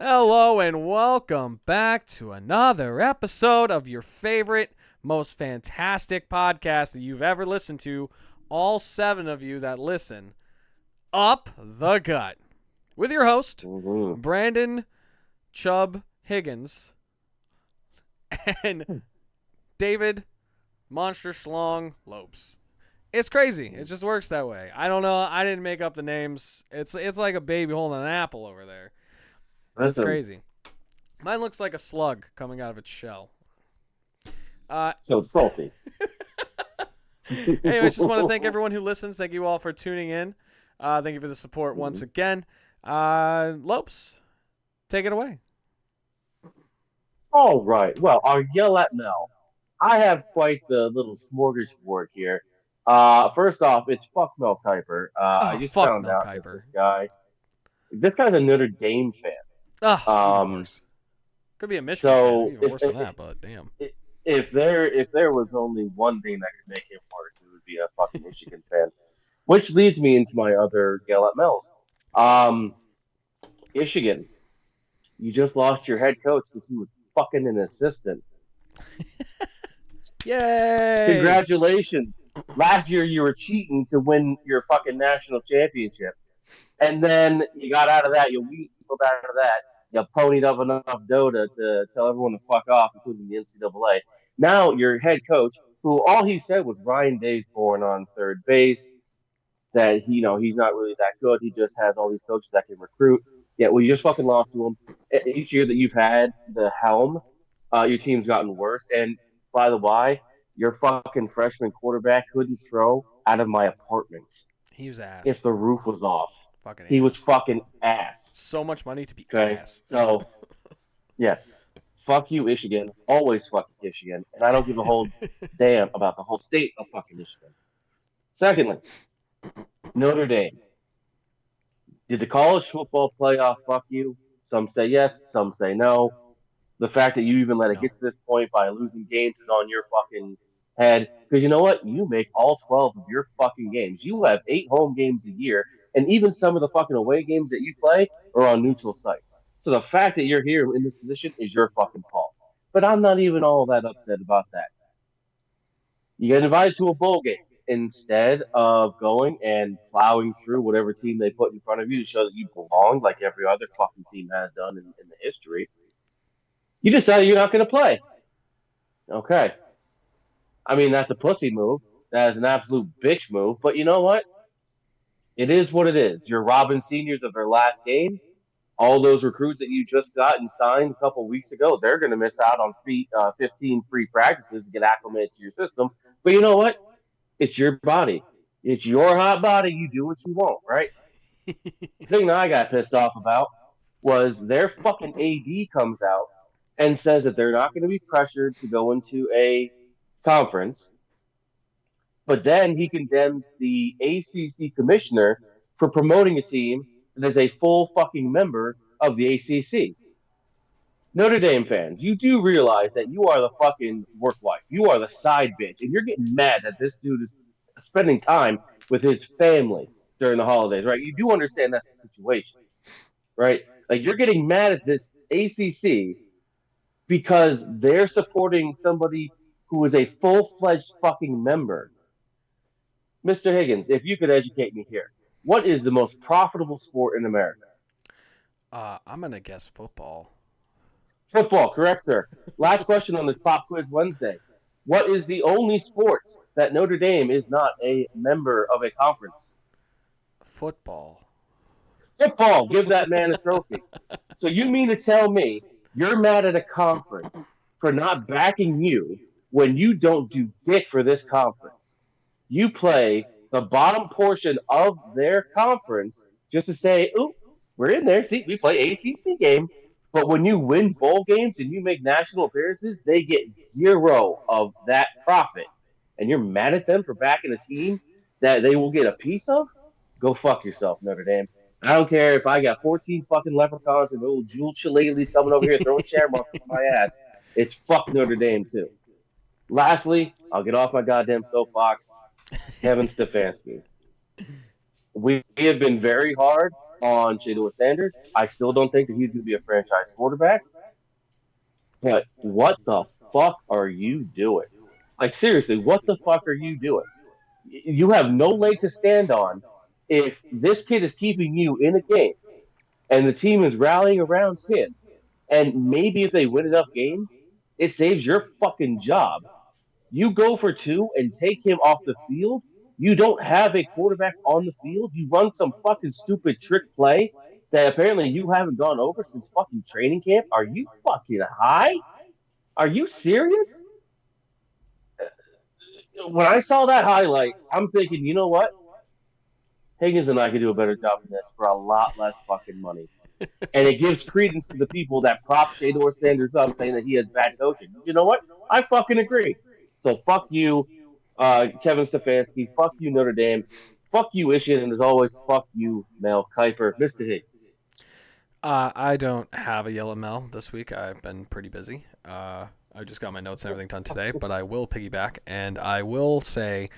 Hello and welcome back to another episode of your favorite, most fantastic podcast that you've ever listened to. All 7 of you that listen, Up the Gut, with your host, Brandon Chubb Higgins and David Monster Schlong Lopes. It's crazy. It just works that way. I don't know. I didn't make up the names. It's like a baby holding an apple over there. That's crazy. Mine looks like a slug coming out of its shell. So salty. Anyways, just want to thank everyone who listens. Thank you all for tuning in. Thank you for the support once again. Lopes, take it away. All right. Well, I'll yell at Mel. I have quite the little smorgasbord here. First off, it's fuck Mel Kiper. I just fuck found Mel out Kiper. that this guy's a Notre Dame fan. Even worse. Could be a Michigan fan, even worse than that, but damn. If there was only one thing that could make him worse, it would be a fucking Michigan fan. Which leads me into my other yell at Mel's. Michigan, you just lost your head coach because he was fucking an assistant. Yay! Congratulations. Last year you were cheating to win your fucking national championship. And then you got out of that, you weaseled out of that, you ponied up enough dough to tell everyone to fuck off, including the NCAA. Now your head coach, who all he said was Ryan Day's born on third base, that he's not really that good. He just has all these coaches that can recruit. Yeah, well, you just fucking lost to him. Each year that you've had the helm, your team's gotten worse. And by the way, your fucking freshman quarterback couldn't throw out of my apartment. He was ass. If the roof was off. He was fucking ass. So much money to be ass. So, yeah. Fuck you, Michigan. Always fuck Michigan. And I don't give a whole damn about the whole state of fucking Michigan. Secondly, Notre Dame. Did the college football playoff fuck you? Some say yes, some say no. The fact that you even let it get to this point by losing games is on your fucking head. Because you know what? You make all 12 of your fucking games. You have 8 home games a year, and even some of the fucking away games that you play are on neutral sites. So the fact that you're here in this position is your fucking fault. But I'm not even all that upset about that. You get invited to a bowl game instead of going and plowing through whatever team they put in front of you to show that you belong, like every other fucking team has done in the history. You decided you're not going to play. Okay. I mean, that's a pussy move. That is an absolute bitch move. But you know what? It is what it is. You're robbing seniors of their last game. All those recruits that you just got and signed a couple weeks ago, they're going to miss out on 15 free practices to get acclimated to your system. But you know what? It's your body. It's your hot body. You do what you want, right? The thing that I got pissed off about was their fucking AD comes out and says that they're not going to be pressured to go into a conference. But then he condemns the ACC commissioner for promoting a team that is a full fucking member of the ACC. Notre Dame fans, you do realize that you are the fucking work wife. You are the side bitch. And you're getting mad that this dude is spending time with his family during the holidays, right? You do understand that's the situation, right? Like, you're getting mad at this ACC because they're supporting somebody who is a full-fledged fucking member. Mr. Higgins, if you could educate me here, what is the most profitable sport in America? I'm going to guess football. Football, correct, sir. Last question on the Pop Quiz Wednesday. What is the only sport that Notre Dame is not a member of a conference? Football. Football. Give that man a trophy. So you mean to tell me you're mad at a conference for not backing you when you don't do dick for this conference? You play the bottom portion of their conference just to say, "Ooh, we're in there. See, we play ACC game." But when you win bowl games and you make national appearances, they get 0 of that profit. And you're mad at them for backing a team that they will get a piece of? Go fuck yourself, Notre Dame. I don't care if I got 14 fucking leprechauns and little Jewel Shillelaghs coming over here throwing shamrocks on my ass. It's fuck Notre Dame, too. Lastly, I'll get off my goddamn soapbox. Kevin Stefanski. We have been very hard on Shador Sanders. I still don't think that he's going to be a franchise quarterback. But what the fuck are you doing? Like, seriously, what the fuck are you doing? You have no leg to stand on if this kid is keeping you in a game and the team is rallying around him. And maybe if they win enough games, it saves your fucking job. You go for two and take him off the field. You don't have a quarterback on the field. You run some fucking stupid trick play that apparently you haven't gone over since fucking training camp. Are you fucking high? Are you serious? When I saw that highlight, I'm thinking, you know what? Higgins and I could do a better job than this for a lot less fucking money. And it gives credence to the people that prop Shador Sanders up saying that he has bad coaching. You know what? I fucking agree. So fuck you, Kevin Stefanski. Fuck you, Notre Dame. Fuck you, Michigan. And as always, fuck you, Mel Kiper. Mr. Higgins. I don't have a yellow Mel this week. I've been pretty busy. I just got my notes and everything done today, but I will piggyback, and I will say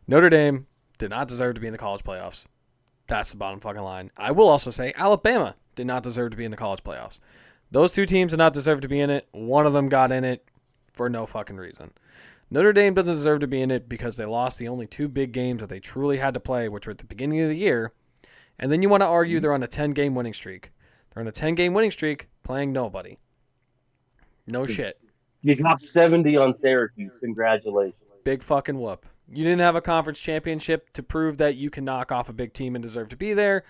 Notre Dame did not deserve to be in the college playoffs. That's the bottom fucking line. I will also say Alabama did not deserve to be in the college playoffs. Those two teams did not deserve to be in it. One of them got in it for no fucking reason. Notre Dame doesn't deserve to be in it because they lost the only two big games that they truly had to play, which were at the beginning of the year. And then you want to argue they're on a 10-game winning streak. They're on a 10-game winning streak playing nobody. No shit. You dropped 70 on Syracuse. Congratulations. Big fucking whoop. You didn't have a conference championship to prove that you can knock off a big team and deserve to be there.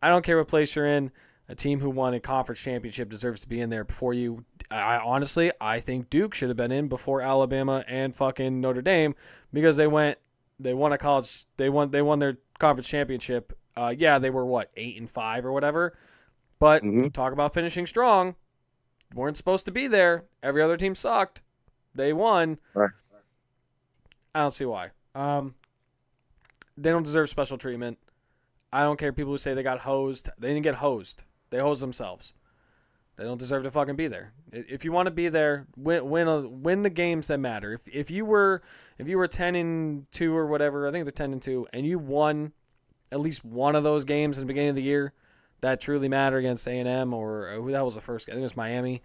I don't care what place you're in. A team who won a conference championship deserves to be in there before you. Honestly, I think Duke should have been in before Alabama and fucking Notre Dame because they won a college. They won their conference championship. They were 8-5 or whatever. But talk about finishing strong. Weren't supposed to be there. Every other team sucked. They won. Right. I don't see why. They don't deserve special treatment. I don't care people who say they got hosed. They didn't get hosed. They hosed themselves. They don't deserve to fucking be there. If you want to be there, win the games that matter. If you were 10-2 or whatever, I think they're 10-2, and you won at least one of those games in the beginning of the year that truly matter against A&M or who that was the first game. I think it was Miami.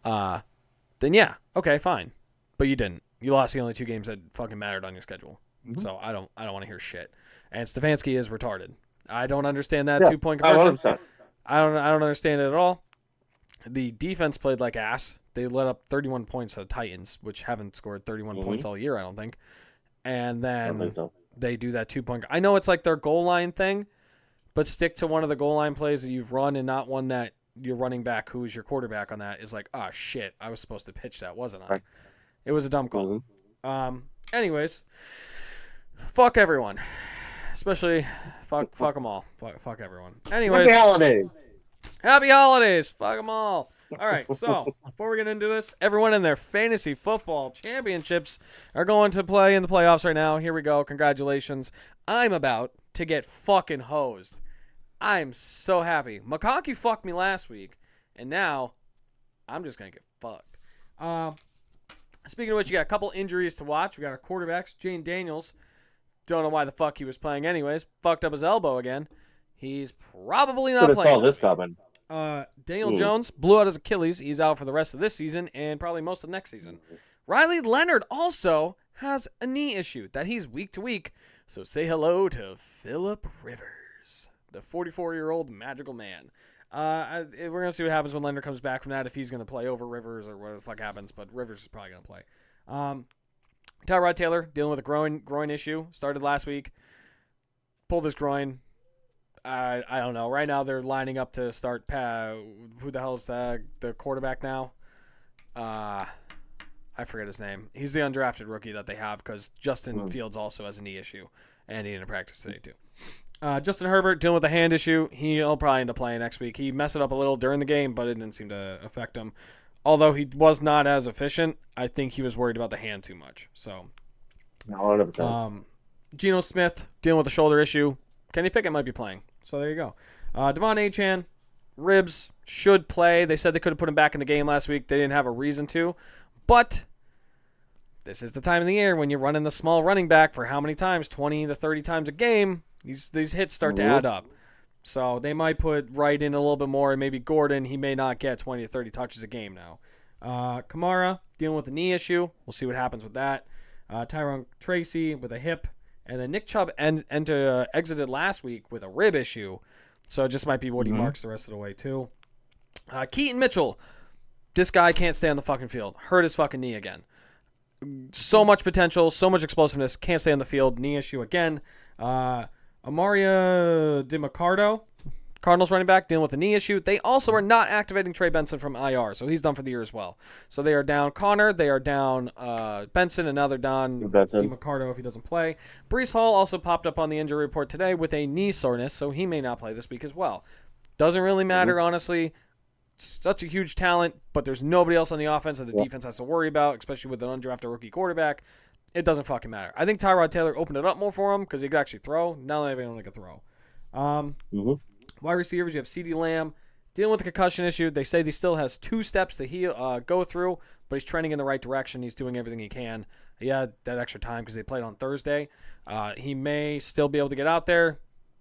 Then yeah, okay, fine. But you didn't. You lost the only two games that fucking mattered on your schedule. Mm-hmm. So I don't want to hear shit. And Stefanski is retarded. I don't understand that 2-point conversion. 100%. I don't understand it at all. The defense played like ass. They let up 31 points to the Titans, which haven't scored 31 points all year, I don't think. And then they do that 2-point. I know it's like their goal line thing, but stick to one of the goal line plays that you've run and not one that your running back, who is your quarterback on that, is like, oh, shit, I was supposed to pitch that, wasn't I? Right. It was a dumb call. Mm-hmm. Anyways, fuck everyone. Especially, fuck them all. Fuck everyone. Anyways. Happy holidays. Happy holidays. Fuck them all. All right, so before we get into this, everyone in their fantasy football championships are going to play in the playoffs right now. Here we go. Congratulations. I'm about to get fucking hosed. I'm so happy. McConkey fucked me last week, and now I'm just going to get fucked. Speaking of which, you got a couple injuries to watch. We got our quarterbacks, Jane Daniels. Don't know why the fuck he was playing anyways. Fucked up his elbow again. He's probably not playing. Saw this coming. Daniel Jones blew out his Achilles. He's out for the rest of this season and probably most of next season. Riley Leonard also has a knee issue that he's week to week. So say hello to Phillip Rivers, the 44-year-old magical man. We're going to see what happens when Leonard comes back from that, if he's going to play over Rivers or whatever the fuck happens, but Rivers is probably going to play. Tyrod Taylor dealing with a groin issue. Started last week. Pulled his groin. I don't know. Right now they're lining up to start. Who the hell is the quarterback now? I forget his name. He's the undrafted rookie that they have because Justin Fields also has a knee issue, and he didn't practice today too. Justin Herbert dealing with a hand issue. He'll probably end up playing next week. He messed it up a little during the game, but it didn't seem to affect him. Although he was not as efficient, I think he was worried about the hand too much. So, 100%. Geno Smith dealing with a shoulder issue. Kenny Pickett might be playing. So there you go. Devon Achane, ribs, should play. They said they could have put him back in the game last week. They didn't have a reason to. But this is the time of the year when you're running the small running back for how many times? 20 to 30 times a game. These hits start to add up. So they might put Wright in a little bit more, and maybe Gordon, he may not get 20 to 30 touches a game now. Kamara, dealing with the knee issue. We'll see what happens with that. Tyrone Tracy with a hip. And then Nick Chubb exited last week with a rib issue. So it just might be what he marks the rest of the way, too. Keaton Mitchell. This guy can't stay on the fucking field. Hurt his fucking knee again. So much potential, so much explosiveness. Can't stay on the field. Knee issue again. Amaria DiMaccardo, Cardinals running back, dealing with a knee issue. They also are not activating Trey Benson from IR, so he's done for the year as well. So they are down Connor, they are down Benson, and now they're down DiMaccardo if he doesn't play. Brees Hall also popped up on the injury report today with a knee soreness, so he may not play this week as well. Doesn't really matter, honestly. Such a huge talent, but there's nobody else on the offense that the defense has to worry about, especially with an undrafted rookie quarterback. It doesn't fucking matter. I think Tyrod Taylor opened it up more for him because he could actually throw. Now that everyone can throw. Wide receivers, you have CeeDee Lamb dealing with the concussion issue. They say he still has 2 steps to go through, but he's trending in the right direction. He's doing everything he can. He had that extra time because they played on Thursday. He may still be able to get out there.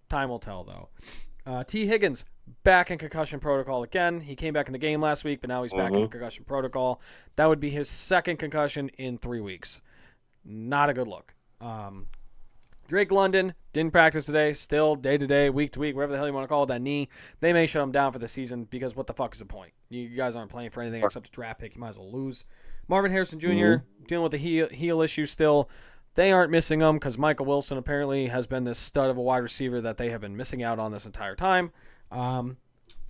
Time will tell, though. T. Higgins, back in concussion protocol again. He came back in the game last week, but now he's back in concussion protocol. That would be his second concussion in 3 weeks. Not a good look. Drake London didn't practice today. Still day-to-day, week-to-week, whatever the hell you want to call it, that knee. They may shut him down for the season because what the fuck is the point? You guys aren't playing for anything except a draft pick. You might as well lose. Marvin Harrison Jr. Dealing with the heel issue still. They aren't missing him because Michael Wilson apparently has been this stud of a wide receiver that they have been missing out on this entire time.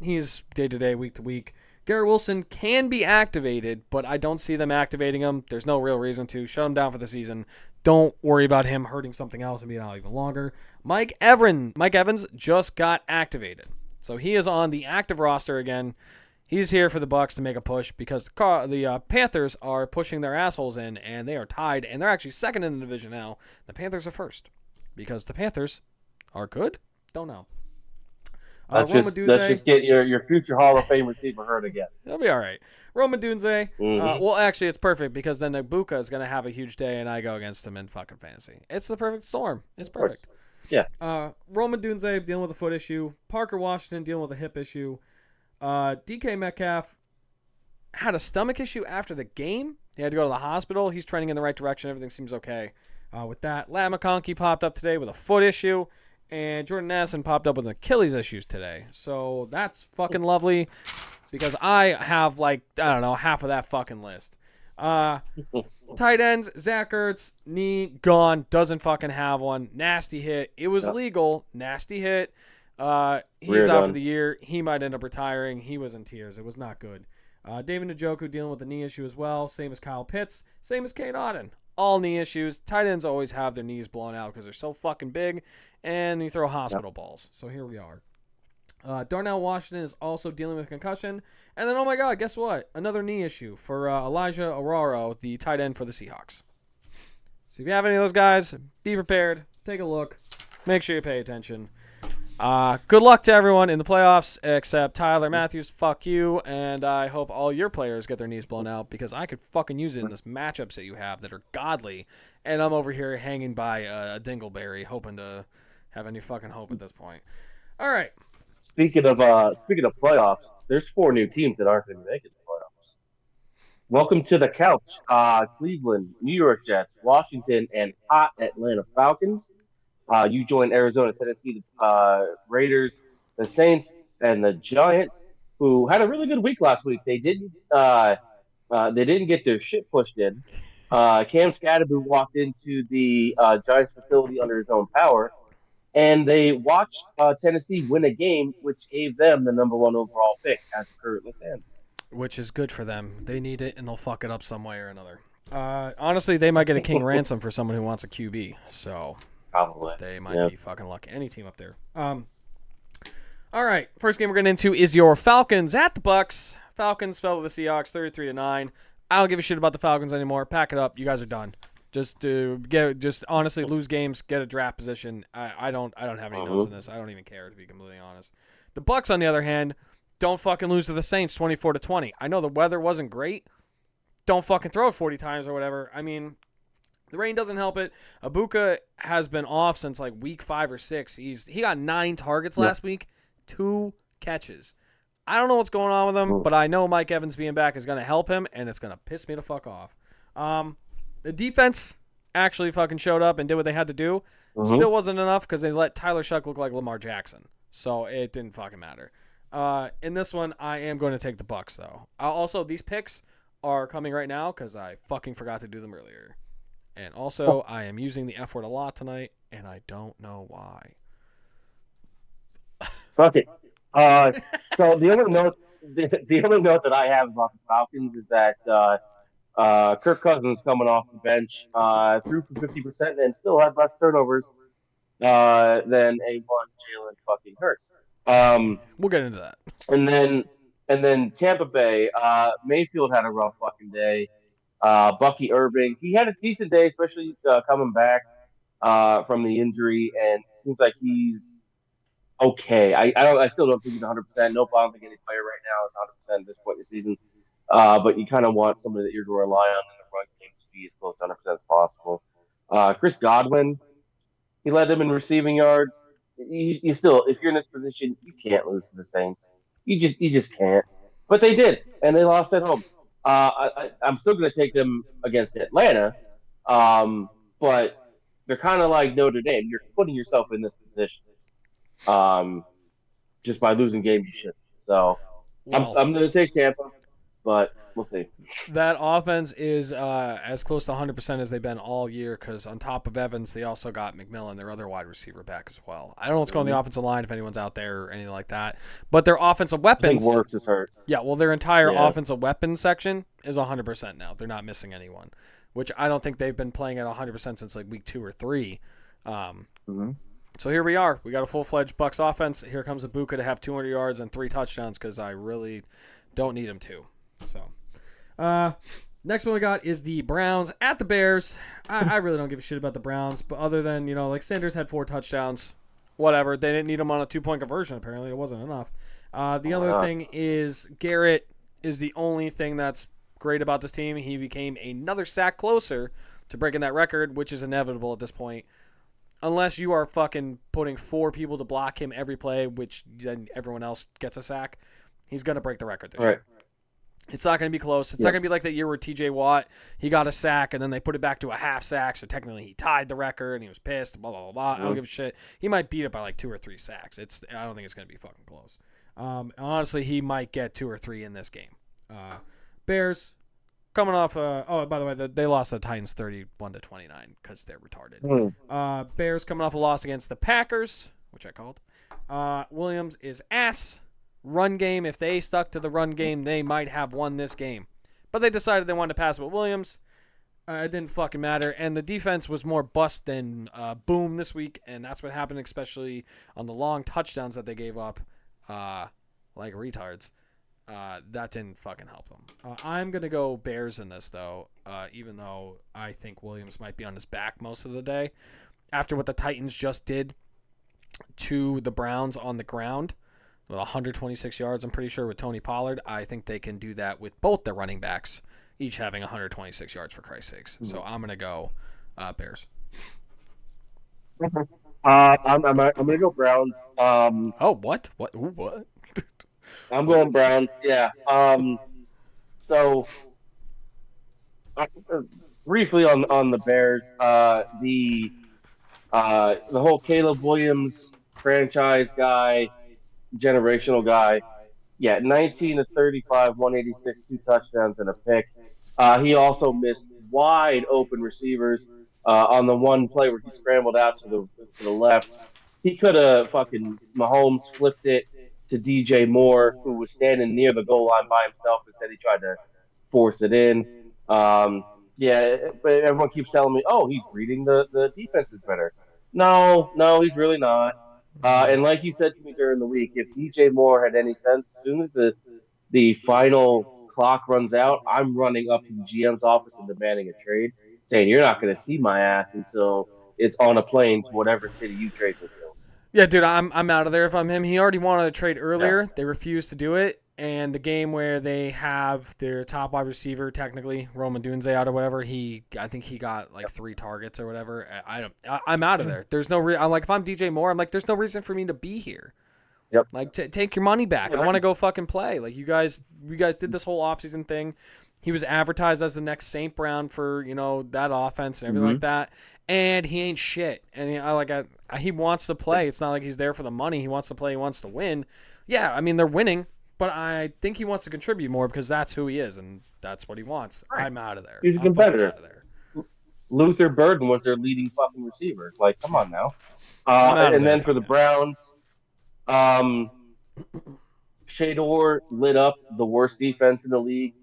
He's day-to-day, week-to-week. Garrett Wilson can be activated, but I don't see them activating him. There's no real reason to. Shut him down for the season. Don't worry about him hurting something else and being out even longer. Mike Evans just got activated. So he is on the active roster again. He's here for the Bucs to make a push because the Panthers are pushing their assholes in, and they are tied, and they're actually second in the division now. The Panthers are first because the Panthers are good? Don't know. Let's just get your future Hall of Fame receiver hurt again. He'll be all right. Roma Dunze. Well, actually, it's perfect because then Ibuka is going to have a huge day, and I go against him in fucking fantasy. It's the perfect storm. It's perfect. Yeah. Roma Dunze dealing with a foot issue. Parker Washington dealing with a hip issue. DK Metcalf had a stomach issue after the game. He had to go to the hospital. He's trending in the right direction. Everything seems okay with that. Lat McConkey popped up today with a foot issue. And Jordan Addison popped up with Achilles issues today. So that's fucking lovely because I have, half of that fucking list. Tight ends, Zach Ertz, knee gone, doesn't fucking have one. Nasty hit. It was legal. Nasty hit. He's out for the year. He might end up retiring. He was in tears. It was not good. David Njoku dealing with the knee issue as well. Same as Kyle Pitts. Same as Kate Auden. All knee issues. Tight ends always have their knees blown out because they're so fucking big, and you throw hospital balls. So here we are. Darnell Washington is also dealing with concussion. And then, oh my God, guess what? Another knee issue for Elijah Araro, the tight end for the Seahawks. So if you have any of those guys, be prepared. Take a look. Make sure you pay attention. Good luck to everyone in the playoffs except Tyler Matthews. Fuck you. And I hope all your players get their knees blown out because I could fucking use it in this matchups that you have that are godly. And I'm over here hanging by a dingleberry hoping to have any fucking hope at this point. All right. Speaking of playoffs, there's 4 new teams that aren't going to make it to the playoffs. Welcome to the couch. Cleveland, New York Jets, Washington, and hot Atlanta Falcons. You join Arizona, Tennessee, Raiders, the Saints, and the Giants, who had a really good week last week. They didn't get their shit pushed in. Cam Scadaboo walked into the Giants facility under his own power, and they watched Tennessee win a game, which gave them the number 1 overall pick as it currently stands. Which is good for them. They need it, and they'll fuck it up some way or another. Honestly, they might get a king ransom for someone who wants a QB, so... Probably. They might be fucking lucky. Any team up there. All right. First game we're getting into is your Falcons at the Bucs. Falcons fell to the Seahawks 33-9. I don't give a shit about the Falcons anymore. Pack it up. You guys are done. Just honestly lose games, get a draft position. I don't have any notes on this. I don't even care, to be completely honest. The Bucs, on the other hand, don't fucking lose to the Saints 24-20. I know the weather wasn't great. Don't fucking throw it 40 times or whatever. I mean, the rain doesn't help it. Ibuka has been off since like week 5 or 6. He got 9 targets last week. 2 catches. I don't know what's going on with him, but I know Mike Evans being back is going to help him, and it's going to piss me the fuck off. The defense actually fucking showed up and did what they had to do. Still wasn't enough because they let Tyler Shuck look like Lamar Jackson. So it didn't fucking matter. In this one, I am going to take the Bucs, though. Also, these picks are coming right now because I fucking forgot to do them earlier. And also, I am using the F word a lot tonight, and I don't know why. Fuck it. So the other note that I have about the Falcons is that Kirk Cousins coming off the bench threw for 50% and still had less turnovers than a one Jalen fucking Hurts. We'll get into that. And then Tampa Bay, Mayfield had a rough fucking day. Bucky Irving, he had a decent day, especially coming back from the injury, and it seems like he's okay. I still don't think he's 100%. Nope, I don't think any player right now is 100% at this point in the season. But you kind of want somebody that you're going to rely on in the run game to be as close to 100% as possible. Chris Godwin, he led them in receiving yards. You still, if you're in this position, you can't lose to the Saints. You just can't. But they did, and they lost at home. I'm still going to take them against Atlanta, but they're kind of like Notre Dame. You're putting yourself in this position just by losing games you shouldn't. So I'm going to take Tampa, but we'll see. That offense is as close to 100% as they've been all year because on top of Evans, they also got McMillan, their other wide receiver, back as well. I don't know what's going on the offensive line if anyone's out there or anything like that. But their offensive weapons. I think Works is hurt. Yeah, well, their entire offensive weapons section is 100% now. They're not missing anyone, which I don't think they've been playing at 100% since like week 2 or 3. So here we are. We got a full-fledged Bucs offense. Here comes Ibuka to have 200 yards and 3 touchdowns because I really don't need him to. So, next one we got is the Browns at the Bears. I really don't give a shit about the Browns, but other than, like Sanders had 4 touchdowns, whatever. They didn't need him on a 2-point conversion, apparently. It wasn't enough. The other thing is Garrett is the only thing that's great about this team. He became another sack closer to breaking that record, which is inevitable at this point. Unless you are fucking putting 4 people to block him every play, which then everyone else gets a sack, he's going to break the record this year. It's not going to be close. It's not going to be like that year where TJ Watt, he got a sack and then they put it back to a half sack, so technically he tied the record and he was pissed, blah, blah, blah, blah. I don't give a shit. He might beat it by like 2 or 3 sacks. I don't think it's going to be fucking close. Honestly, he might get 2 or 3 in this game. Bears coming off. By the way, they lost the Titans 31-29 because they're retarded. Bears coming off a loss against the Packers, which I called. Williams is ass. Run game. If they stuck to the run game, they might have won this game. But they decided they wanted to pass with Williams. It didn't fucking matter. And the defense was more bust than boom this week, and that's what happened, especially on the long touchdowns that they gave up, like retards. That didn't fucking help them. I'm going to go Bears in this, though, even though I think Williams might be on his back most of the day. After what the Titans just did to the Browns on the ground, with 126 yards, I'm pretty sure, with Tony Pollard, I think they can do that with both their running backs, each having 126 yards, for Christ's sakes. So I'm going to go Bears. I'm going to go Browns. What? Ooh, what? I'm going Browns. Yeah. So briefly on the Bears, the whole Caleb Williams franchise guy, generational guy. Yeah, 19 to 35, 186, 2 touchdowns and a pick. He also missed wide open receivers on the one play where he scrambled out to the left. He could have fucking Mahomes flipped it to DJ Moore, who was standing near the goal line by himself. Instead, he tried to force it in. But everyone keeps telling me, oh, he's reading the defenses better. No, he's really not. And like you said to me during the week, if DJ Moore had any sense, as soon as the final clock runs out, I'm running up to the GM's office and demanding a trade, saying you're not going to see my ass until it's on a plane to whatever city you trade me to. Yeah, dude, I'm out of there if I'm him. He already wanted to trade earlier. Yeah. They refused to do it. And the game where they have their top wide receiver, technically, Roman Dunze out or whatever, I think he got like 3 targets or whatever. I'm out of there. There's no I'm like, if I'm DJ Moore, I'm like, there's no reason for me to be here. Yep. Like, take your money back. Yeah, I want to go fucking play. Like, you guys did this whole offseason thing. He was advertised as the next St. Brown for that offense and everything mm-hmm. like that, and he ain't shit. And he wants to play. It's not like he's there for the money. He wants to play. He wants to win. Yeah, I mean they're winning, but I think he wants to contribute more because that's who he is and that's what he wants. Right. I'm out of there. He's a I'm fucking competitor. out of there. Luther Burden was their leading fucking receiver. Like, come on now. I'm out of And there. then for the Browns, um, Shador lit up the worst defense in the league.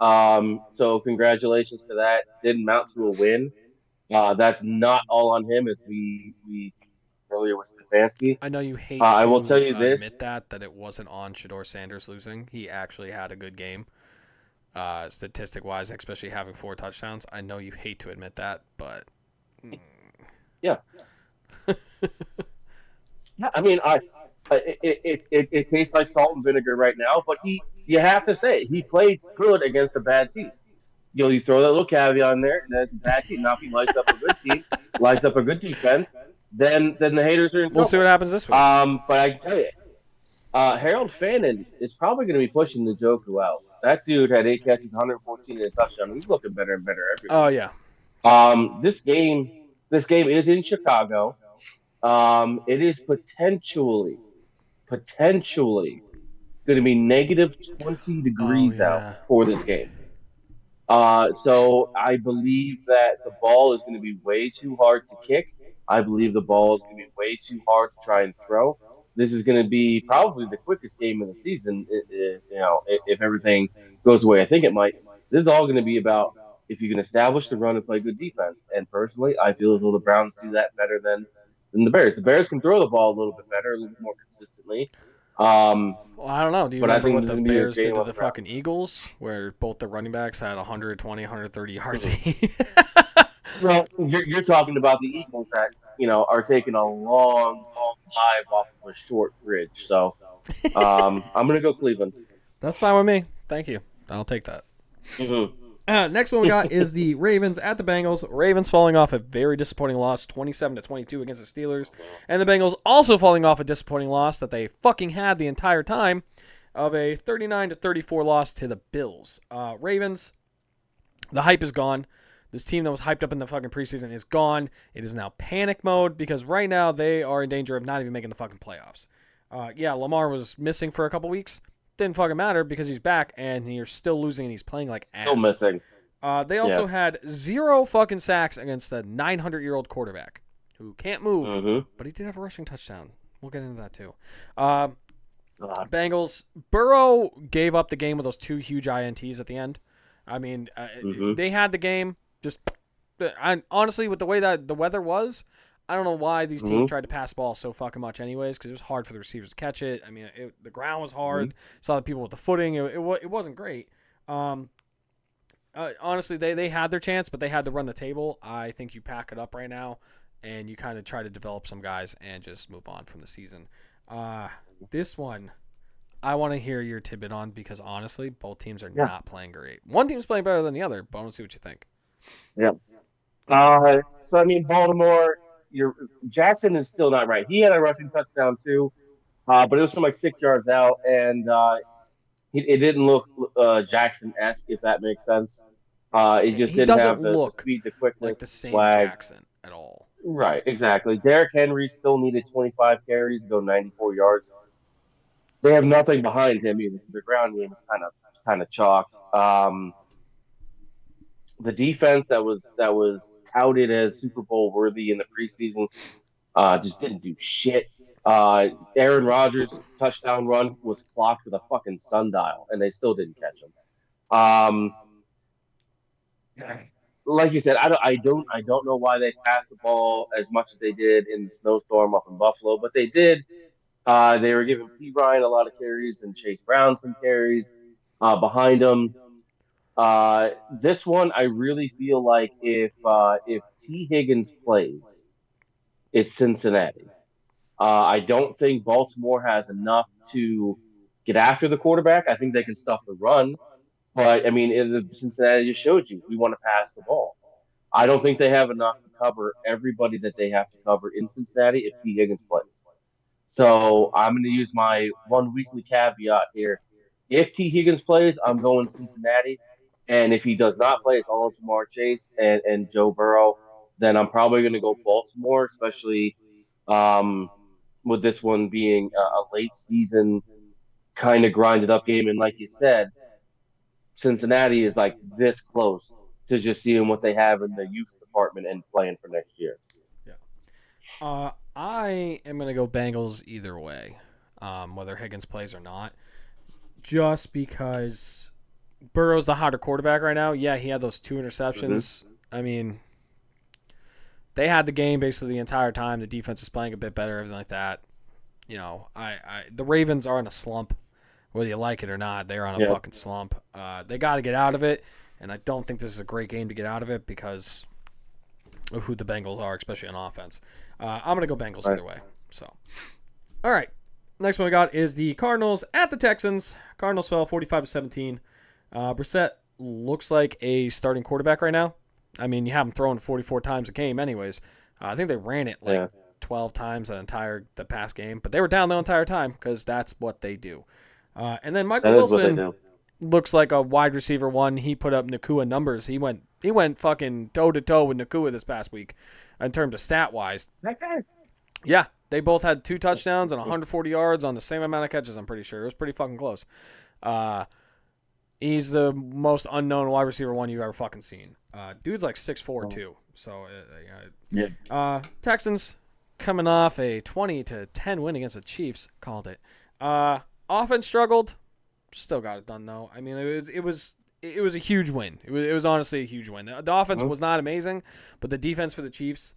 So congratulations to that. Didn't mount to a win. That's not all on him, as we earlier with Stefanski. I know you hate I will tell to you this. admit that it wasn't on Shador Sanders losing. He actually had a good game, statistic wise, especially having 4 touchdowns. I know you hate to admit that, but Yeah, yeah. I mean, it tastes like salt and vinegar right now, but you have to say he played good against a bad team. You throw that little caveat in there, and that's a bad team. Now if he lights up a good team, lights up a good defense, then the haters are in we'll see what trouble. happens this week. But I can tell you, Harold Fannin is probably going to be pushing the Joku out. That dude had 8 catches, 114 and a touchdown. He's looking better and better every Oh week. yeah, This game is in Chicago. It is potentially going to be negative 20 oh degrees out yeah. for this game. So I believe that the ball is going to be way too hard to kick. I believe the ball is going to be way too hard to try and throw. This is going to be probably the quickest game of the season. If everything goes the way I think it might, this is all going to be about if you can establish the run and play good defense. And personally, I feel as though the Browns do that better than the Bears. The Bears can throw the ball a little bit better, a little bit more consistently. Um, Well, I don't know. Do you but I remember think what this is the going to be a Bears game did to about the the Browns. fucking Eagles, where both the running backs had 120, 130 yards each? Well, you're talking about the Eagles that are taking a long, long dive off of a short bridge. So I'm gonna go Cleveland. That's fine with me. Thank you. I'll take that. Mm-hmm. Next one we got is the Ravens at the Bengals. Ravens falling off a very disappointing loss, 27-22 against the Steelers, and the Bengals also falling off a disappointing loss that they fucking had the entire time of a 39-34 loss to the Bills. Ravens, the hype is gone. This team that was hyped up in the fucking preseason is gone. It is now panic mode because right now they are in danger of not even making the fucking playoffs. Yeah, Lamar was missing for a couple weeks. Didn't fucking matter because he's back and you're still losing and he's playing like Still ass. missing. They Yeah. also had 0 fucking sacks against the 900-year-old quarterback who can't move, Mm-hmm. but he did have a rushing touchdown. We'll get into that too. God. Bengals, Burrow gave up the game with those 2 huge INTs at the end. I mean, Mm-hmm. they had the game. Just honestly, with the way that the weather was, I don't know why these teams Mm-hmm. tried to pass ball so fucking much, anyways, because it was hard for the receivers to catch it. I mean, the ground was hard. Saw the people with the footing. It wasn't great. Honestly, they had their chance, but they had to run the table. I think you pack it up right now, and you kind of try to develop some guys and just move on from the season. This one, I want to hear your tidbit on because honestly, both teams are Yeah. not playing great. One team's playing better than the other, but I want to see what you think. Yeah. So I mean, Baltimore. Your Jackson is still not right. He had a rushing touchdown too, but it was from like 6 yards out, and it didn't look Jackson-esque, if that makes sense. It just He didn't doesn't have the look speed, the like quickness, the the same swag. Jackson at all. Right, exactly. Derrick Henry still needed 25 carries to go 94 yards. They have nothing behind him either, so the ground game is kind of chalked. The defense that was touted as Super Bowl worthy in the preseason just didn't do shit. Aaron Rodgers' touchdown run was clocked with a fucking sundial, and they still didn't catch him. Like you said, I don't know why they passed the ball as much as they did in the snowstorm up in Buffalo, but they did. They were giving P. Ryan a lot of carries and Chase Brown some carries behind him. This one, I really feel like if T. Higgins plays, it's Cincinnati. I don't think Baltimore has enough to get after the quarterback. I think they can stuff the run, but I mean, Cincinnati just showed you we want to pass the ball. I don't think they have enough to cover everybody that they have to cover in Cincinnati if T. Higgins plays. So I'm going to use my one weekly caveat here. If T. Higgins plays, I'm going Cincinnati. And if he does not play, it's all Jamar Chase and Joe Burrow. Then I'm probably going to go Baltimore, especially um, with this one being a late season kind of grinded up game. And like you said, Cincinnati is like this close to just seeing what they have in the youth department and playing for next year. Yeah. I am gonna go Bengals either way, whether Higgins plays or not. Just because Burrow's the hotter quarterback right now. Yeah, he had those 2 Mm-hmm. interceptions. I mean, they had the game basically the entire time. The defense was playing a bit better, everything like that. The Ravens are in a slump, whether you like it or not. They're on a Yeah, fucking slump. They got to get out of it, and I don't think this is a great game to get out of it because of who the Bengals are, especially on offense. I'm gonna go Bengals right. either way. So, all right. Next one we got is the Cardinals at the Texans. Cardinals fell 45-17. Brissett looks like a starting quarterback right now. I mean, you have him throwing 44 times a game, anyways. I think they ran it like Yeah, 12 times the past game, but they were down the entire time because that's what they do. And then Michael that is what they Wilson do. looks like a wide receiver one. He put up Nakua numbers. He went fucking toe to toe with Nakua this past week in terms of stat wise. That guy. Yeah, they both had 2 touchdowns and 140 yards on the same amount of catches. I'm pretty sure it was pretty fucking close. Uh, he's the most unknown wide receiver one you've ever fucking seen. Dude's like 6'4" too. So Yeah. Texans coming off a 20-10 win against the Chiefs. Called it. Offense struggled. Still got it done though. I mean, it was a huge win. It was honestly a huge win. The offense was not amazing, but the defense for the Chiefs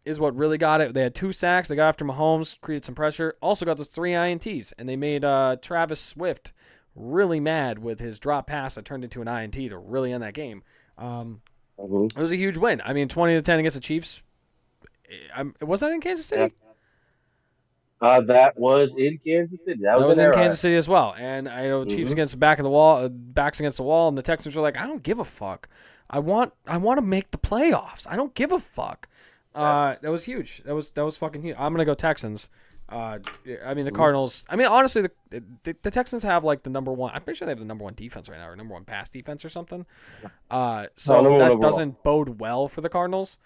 is what really got it. They had 2 sacks. They got after Mahomes, created some pressure. Also got those 3 INTs, and they made Travis Swift really mad with his drop pass that turned into an INT to really end that game. Mhm. It was a huge win. I mean, 20-10 against the Chiefs. Was that in Kansas Yeah. City? That was in Kansas City. That That was was in in Kansas Arrowhead. City as well. And I know Chiefs Mm-hmm. against the back of the wall, backs against the wall, and the Texans were like, I don't give a fuck. I want to make the playoffs. I don't give a fuck. Yeah. That was huge. That was fucking huge. I'm gonna go Texans. I mean the Mhm. Cardinals. I mean honestly, the Texans have like the number one. I'm pretty sure they have the number one defense right now, or number one pass defense or something. No, So number one that overall. doesn't bode well for the Cardinals.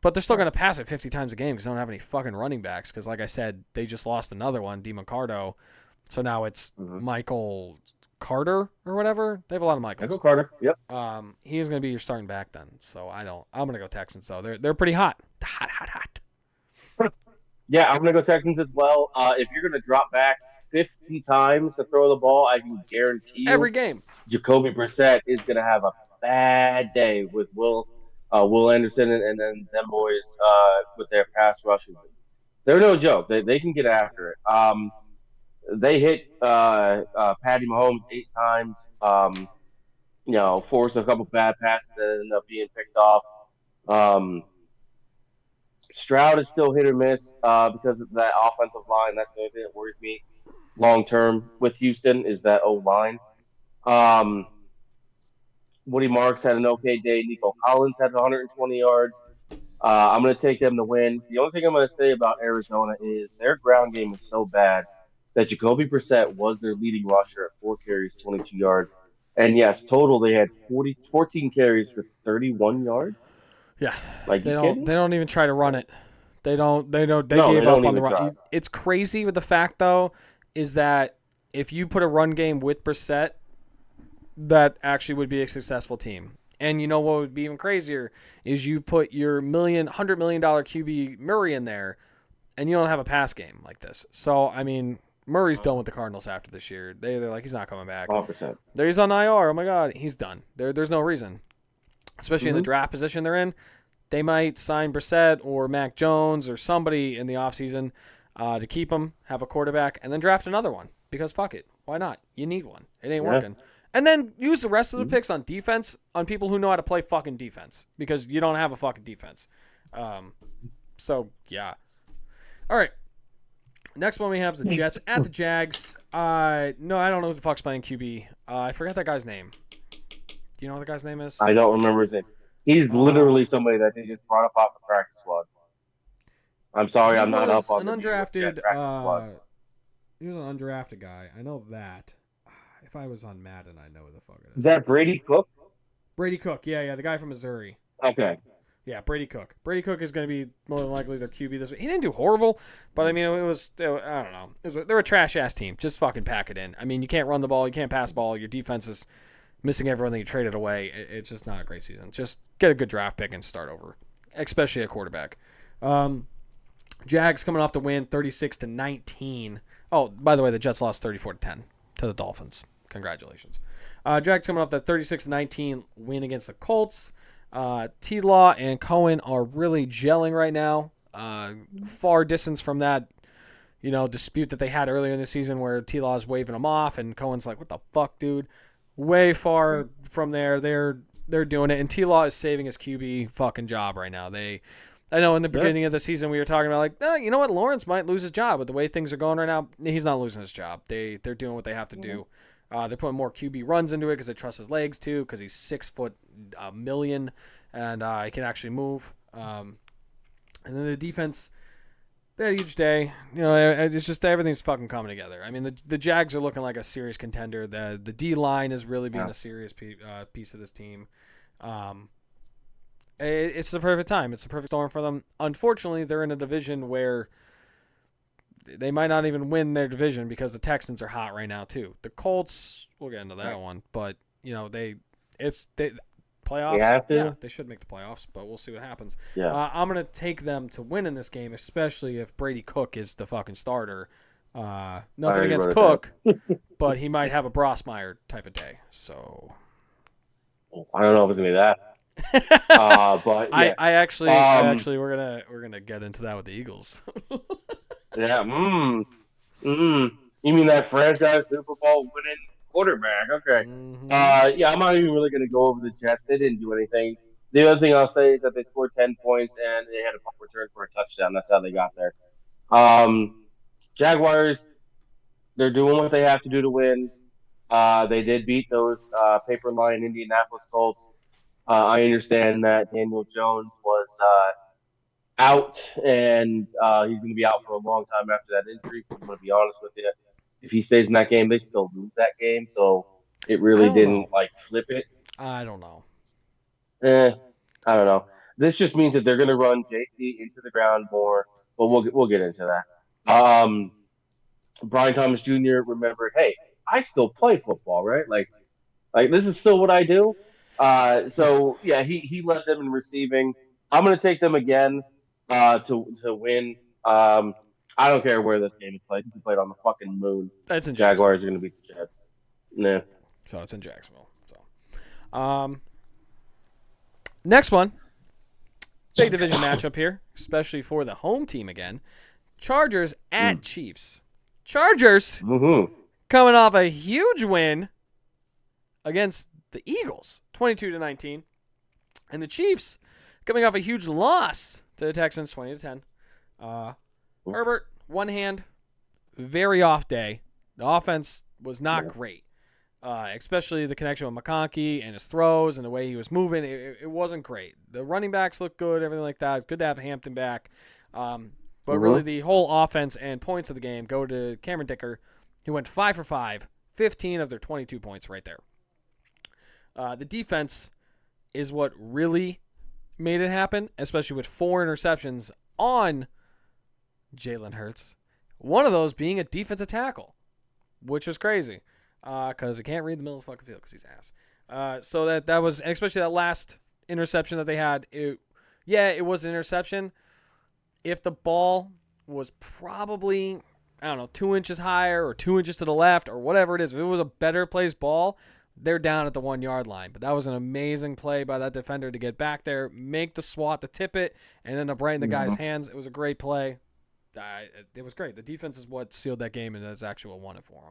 But they're still going to pass it 50 times a game because they don't have any fucking running backs. Because, like I said, they just lost another one, DeMarcado. So now it's Mm-hmm. Michael Carter or whatever. They have a lot of Michael Michaels. Carter. Yep. He is going to be your starting back then. So I'm going to go Texans though. They're pretty hot, hot. Yeah, I'm gonna go Texans as well. If you're gonna drop back 50 times to throw the ball, I can guarantee Every you game. Jacoby Brissett is gonna have a bad day with Will Anderson and then them boys with their pass rushing. They're no joke. They can get after it. They hit Patty Mahomes 8 times. Forced a couple bad passes that ended up being picked off. Um, Stroud is still hit or miss because of that offensive line. That's the only thing that worries me long term with Houston is that O line. Um, Woody Marks had an okay day. Nico Collins had 120 yards. I'm going to take them to win. The only thing I'm going to say about Arizona is their ground game is so bad that Jacoby Brissett was their leading rusher at 4 carries, 22 yards. And yes, total they had 14 carries for 31 yards. Yeah, Like, they you don't kidding? they don't even try to run it. They No, they gave up don't on the even run. try. It's crazy with the fact though is that if you put a run game with Brissett, that actually would be a successful team. And you know what would be even crazier is you put your $100 million QB Murray in there, and you don't have a pass game like this. So I mean, Murray's done with the Cardinals after this year. They're like he's not coming back. 100%. He's on IR. Oh my god, he's done. There's no reason, especially in the Mm-hmm. draft position they're in. They might sign Brissett or Mac Jones or somebody in the offseason to keep him, have a quarterback, and then draft another one because fuck it, why not? You need one. It ain't Yeah. working. And then use the rest of the Mhm. picks on defense on people who know how to play fucking defense because you don't have a fucking defense. So yeah. All right. Next one we have is the Jets at the Jags. No, I don't know who the fuck's playing QB. I forgot that guy's name. Do you know what the guy's name is? I don't remember his name. He's Uh, literally somebody that they just brought up off the practice squad. I'm sorry, He I'm not up was on an the New York Jet undrafted. practice squad. He was an undrafted guy. I know that. If I was on Madden, I know who the fuck it Is is. that Brady Cook? Brady Cook. Yeah, the guy from Missouri. Okay. Yeah, Brady Cook. Brady Cook is going to be more than likely their QB this week. He didn't do horrible, but I mean, it was, I don't know. They're a trash ass team. Just fucking pack it in. I mean, you can't run the ball, you can't pass the ball. Your defense is missing everyone that you traded away. It's just not a great season. Just get a good draft pick and start over, especially a quarterback. Jags coming off the win, 36-19. Oh, by the way, the Jets lost 34-10 to the Dolphins. Congratulations. Jags coming off that 36-19 win against the Colts. T-Law and Cohen are really gelling right now. Far distance from that, dispute that they had earlier in the season where T-Law is waving them off and Cohen's like, "What the fuck, dude?" Way far from there. They're doing it, and T-Law is saving his QB fucking job right now. I know in the beginning of the season we were talking about you know what, Lawrence might lose his job with the way things are going right now. He's not losing his job. They're doing what they have to do. They're putting more QB runs into it because they trust his legs too, because he's 6'1" and he can actually move. And then the defense, they had a huge day. It's just everything's fucking coming together. I mean, the Jags are looking like a serious contender. The D line is really being a serious piece of this team. It's the perfect time. It's the perfect storm for them. Unfortunately, they're in a division where they might not even win their division because the Texans are hot right now too. The Colts, we'll get into that one, but playoffs. They have to? Yeah, they should make the playoffs, but we'll see what happens. Yeah. I'm gonna take them to win in this game, especially if Brady Cook is the fucking starter. Nothing against Cook, but he might have a Brosmeyer type of day. So I don't know if it's gonna be that. But yeah. I actually we're gonna get into that with the Eagles. Yeah. You mean that franchise Super Bowl winning quarterback? Okay. Mm-hmm. Yeah, I'm not even really going to go over the Jets. They didn't do anything. The other thing I'll say is that they scored 10 points and they had a punt return for a touchdown. That's how they got there. Jaguars, they're doing what they have to do to win. They did beat those paper line Indianapolis Colts. I understand that Daniel Jones was out, and he's going to be out for a long time after that injury. I'm going to be honest with you. If he stays in that game, they still lose that game. So it really didn't flip it. I don't know. I don't know. This just means that they're going to run JT into the ground more, but we'll get into that. Brian Thomas Jr. remembered, hey, I still play football, right? Like this is still what I do. So yeah, he led them in receiving. I'm going to take them again to win. I don't care where this game is played. It's played on the fucking moon. That's in Jaguars are going to beat the Jets. Nah. So it's in Jacksonville. So, next one, big division matchup here, especially for the home team again. Chargers at Chiefs. Chargers coming off a huge win against the Eagles, 22-19, and the Chiefs coming off a huge loss to the Texans, 20-10. Herbert, one hand, very off day. The offense was not great, especially the connection with McConkey and his throws and the way he was moving. It wasn't great. The running backs looked good, everything like that. It's good to have Hampton back. But really the whole offense and points of the game go to Cameron Dicker, who went 5 for 5, 15 of their 22 points right there. The defense is what really made it happen, especially with 4 interceptions on Jalen Hurts. One of those being a defensive tackle, which was crazy because he can't read the middle of the fucking field because he's ass. So that was, especially that last interception that they had, it was an interception. If the ball was probably, 2 inches higher or 2 inches to the left or whatever it is, if it was a better placed ball, they're down at the 1 yard line. But that was an amazing play by that defender to get back there, make the swat, to tip it, and end up right in the guy's hands. It was a great play. It was great. The defense is what sealed that game, and that's actually what won it for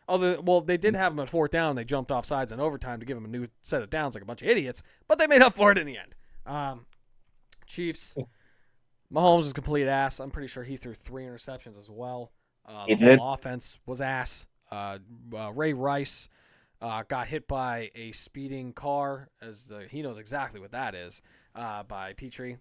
them. They did have them at 4th down. They jumped off sides in overtime to give them a new set of downs like a bunch of idiots, but they made up for it in the end. Chiefs, Mahomes is complete ass. I'm pretty sure he threw 3 interceptions as well. The whole offense was ass. Ray Rice got hit by a speeding car, he knows exactly what that is, by Petrie.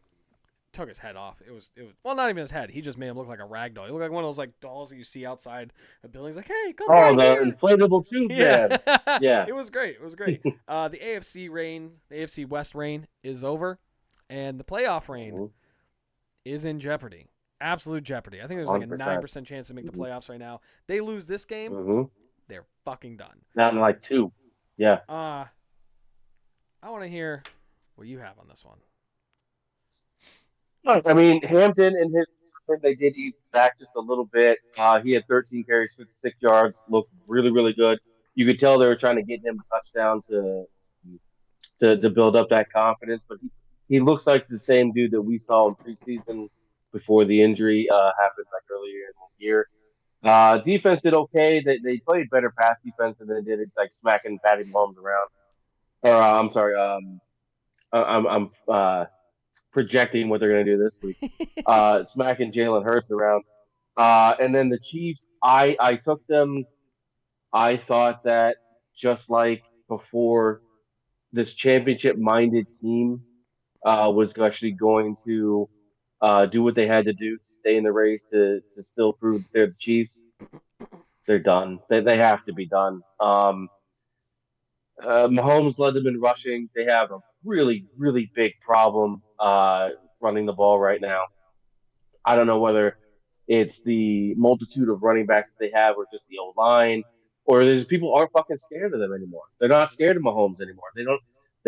took his head off. It was well, not even his head. He just made him look like a rag doll. He looked like one of those like dolls that you see outside a building. He's like, hey, come Oh, right the here. inflatable tube man. Yeah, Yeah. It was great. It was great. The AFC West reign is over, and the playoff reign is in jeopardy. Absolute jeopardy. I think there's like a 9% chance to make the playoffs right now. They lose this game, they're fucking done. Down to like 2. Yeah. I want to hear what you have on this one. I mean, Hampton and his return, they did ease back just a little bit. He had 13 carries, 56 yards, looked really, really good. You could tell they were trying to get him a touchdown to build up that confidence. But he looks like the same dude that we saw in preseason before the injury happened like earlier in the year. Defense did okay. They played better pass defense than they did like smacking Patty Mahomes around. Or I'm sorry, I'm projecting what they're going to do this week. Smacking Jalen Hurts around. And then the Chiefs, I took them. I thought that just like before, this championship-minded team was actually going to do what they had to do to stay in the race to still prove that they're the Chiefs. They're done. They have to be done. Mahomes led them in rushing. They have a really, really big problem running the ball right now. I don't know whether it's the multitude of running backs that they have or just the O-line, or there's people aren't fucking scared of them anymore. They're not scared of Mahomes anymore. They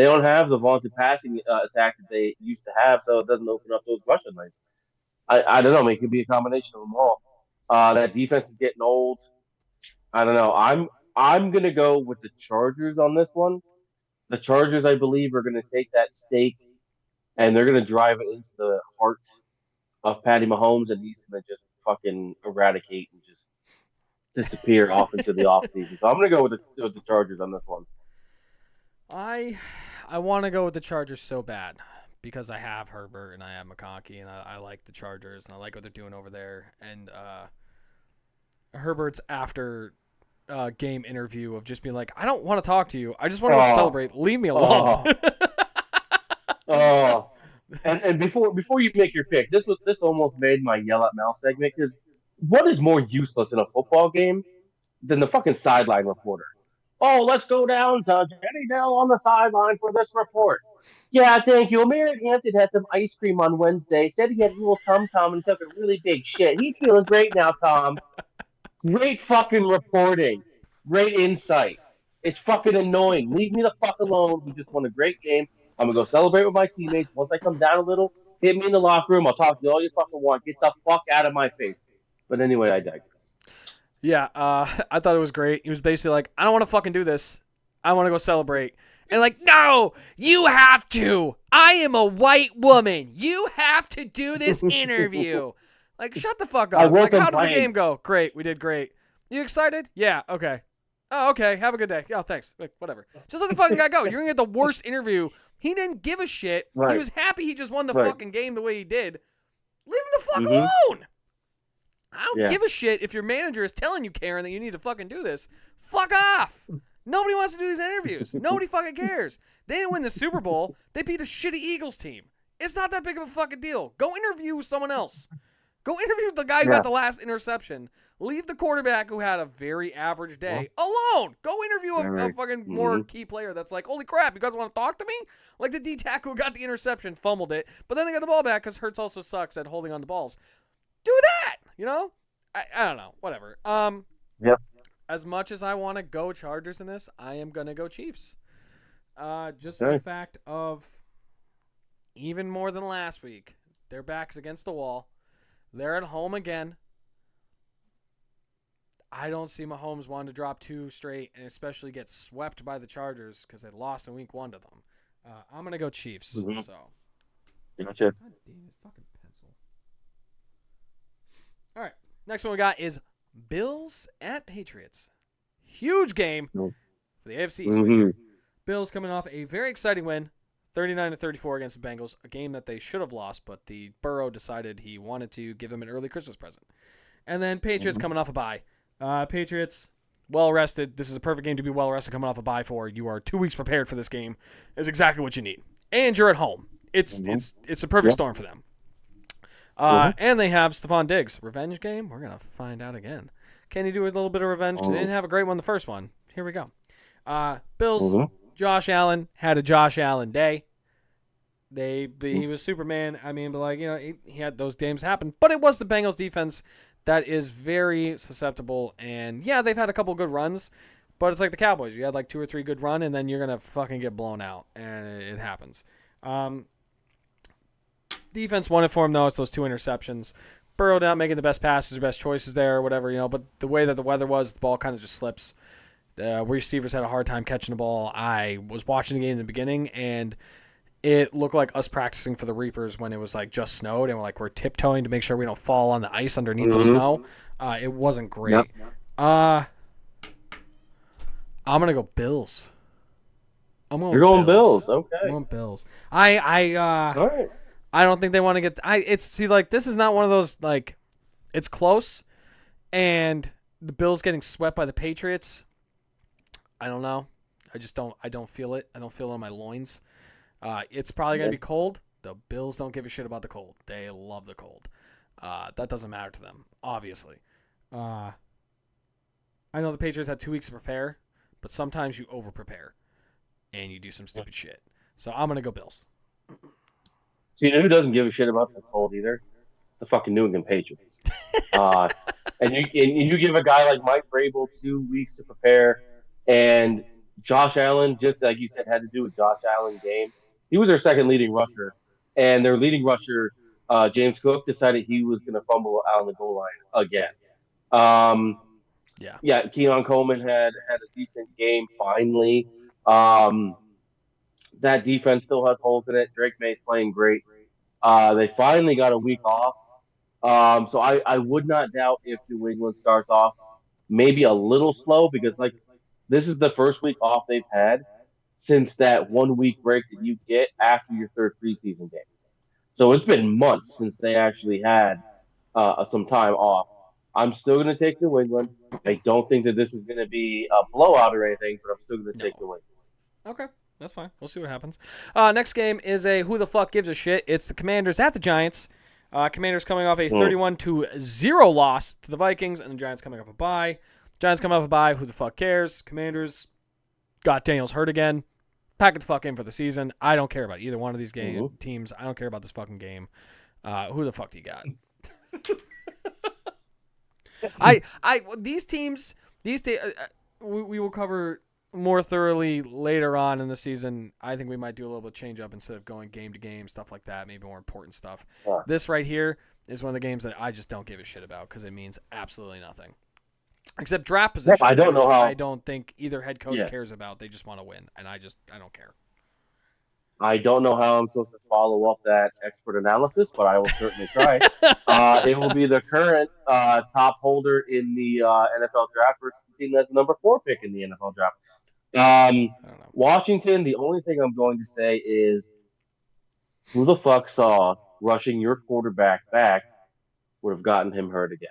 don't have the vaunted passing attack that they used to have, so it doesn't open up those rushing lanes. I don't know. I mean, it could be a combination of them all. That defense is getting old. I don't know. I'm gonna go with the Chargers on this one. The Chargers, I believe, are gonna take that stake and they're gonna drive it into the heart of Patty Mahomes, and he's gonna just fucking eradicate and just disappear off into the offseason. So I'm gonna go with the Chargers on this one. I want to go with the Chargers so bad because I have Herbert and I have McConkey and I like the Chargers and I like what they're doing over there. And Herbert's after game interview of just being like, I don't want to talk to you. I just want to go celebrate. Leave me alone. And before you make your pick, this almost made my yell at Mel segment, because what is more useless in a football game than the fucking sideline reporter? Oh, let's go down to Jenny Dell on the sideline for this report. Yeah, thank you. Mayor Hampton had some ice cream on Wednesday. Said he had a little tum-tum and took a really big shit. He's feeling great now, Tom. Great fucking reporting. Great insight. It's fucking annoying. Leave me the fuck alone. We just won a great game. I'm going to go celebrate with my teammates. Once I come down a little, hit me in the locker room. I'll talk to you all you fucking want. Get the fuck out of my face. But anyway, I digress. Yeah, I thought it was great. He was basically like, I don't want to fucking do this. I want to go celebrate. And like, no, you have to. I am a white woman. You have to do this interview. Like, shut the fuck up. Like, how did the game go? Great. We did great. You excited? Yeah, okay. Oh, okay. Have a good day. Yeah, thanks. Like, whatever. Just let the fucking guy go. You're going to get the worst interview. He didn't give a shit. Right. He was happy he just won the fucking game the way he did. Leave him the fuck alone. I don't give a shit if your manager is telling you, Karen, that you need to fucking do this. Fuck off. Nobody wants to do these interviews. Nobody fucking cares. They didn't win the Super Bowl. They beat a shitty Eagles team. It's not that big of a fucking deal. Go interview someone else. Go interview the guy who got the last interception. Leave the quarterback who had a very average day alone. Go interview a fucking more key player that's like, holy crap, you guys want to talk to me? Like the D-tackle who got the interception, fumbled it, but then they got the ball back because Hurts also sucks at holding on to balls. Do that, you know? I don't know. Whatever. As much as I want to go Chargers in this, I am going to go Chiefs. Just the fact of even more than last week, their back's against the wall. They're at home again. I don't see Mahomes wanting to drop 2 straight and especially get swept by the Chargers because they lost in week 1 to them. I'm going to go Chiefs. So. Gotcha. God damn it, fucking pencil. All right. Next one we got is Bills at Patriots. Huge game for the AFC East. Bills coming off a very exciting win, 39-34 against the Bengals, a game that they should have lost, but the Burrow decided he wanted to give them an early Christmas present. And then Patriots coming off a bye. Patriots, well rested. This is a perfect game to be well rested coming off a bye for. You are 2 weeks prepared for this game. Is exactly what you need. And you're at home. It's a perfect storm for them. And they have Stephon Diggs. Revenge game? We're going to find out again. Can he do a little bit of revenge? 'Cause they didn't have a great one the first one. Here we go. Bills, Josh Allen had a Josh Allen day. He was Superman. I mean, but like, you know, he had those games happen. But it was the Bengals defense that is very susceptible. And yeah, they've had a couple good runs, but it's like the Cowboys. You had like 2 or 3 good run, and then you're gonna fucking get blown out, and it happens. Defense won it for him though. It's those 2 interceptions. Burrow not making the best passes or best choices there or whatever, you know. But the way that the weather was, the ball kind of just slips. Receivers had a hard time catching the ball. I was watching the game in the beginning, and it looked like us practicing for the Reapers when it was like just snowed, and we're tiptoeing to make sure we don't fall on the ice underneath the snow. It wasn't great. Yep. I'm gonna go Bills. You're going Bills. Okay. I'm going Bills. All right. I don't think they want to get. This is not one of those like, it's close, and the Bills getting swept by the Patriots. I don't know. I don't feel it. I don't feel it in my loins. It's probably going to be cold. The Bills don't give a shit about the cold. They love the cold. That doesn't matter to them, obviously. I know the Patriots had 2 weeks to prepare, but sometimes you over-prepare, and you do some stupid shit. So I'm going to go Bills. So you know who doesn't give a shit about the cold either? The fucking New England Patriots. And you give a guy like Mike Vrabel 2 weeks to prepare, and Josh Allen, just like you said, had to do a Josh Allen game. He was their second leading rusher, and their leading rusher, James Cook, decided he was going to fumble out on the goal line again. Keon Coleman had a decent game finally. That defense still has holes in it. Drake May's playing great. They finally got a week off. So I would not doubt if New England starts off maybe a little slow, because like this is the first week off they've had since that 1 week break that you get after your third preseason game. So it's been months since they actually had some time off. I'm still going to take New England. I don't think that this is going to be a blowout or anything, but I'm still going to take New England. Okay. That's fine. We'll see what happens. Next game is a who the fuck gives a shit. It's the Commanders at the Giants. Commanders coming off a 31-0 loss to the Vikings, and the Giants coming off a bye. Giants coming off a bye. Who the fuck cares? Commanders got Daniels hurt again. Pack it the fuck in for the season. I don't care about either one of these teams. I don't care about this fucking game. Who the fuck do you got? These teams. We will cover more thoroughly later on in the season. I think we might do a little bit of change up instead of going game to game, stuff like that, maybe more important stuff. This right here is one of the games that I just don't give a shit about because it means absolutely nothing. Except draft position. I don't know how. I don't think either head coach cares about. They just want to win, and I don't care. I don't know how I'm supposed to follow up that expert analysis, but I will certainly try. It will be the current top holder in the NFL draft versus the team that's the number 4 pick in the NFL draft. Washington, the only thing I'm going to say is, who the fuck saw rushing your quarterback back would have gotten him hurt again?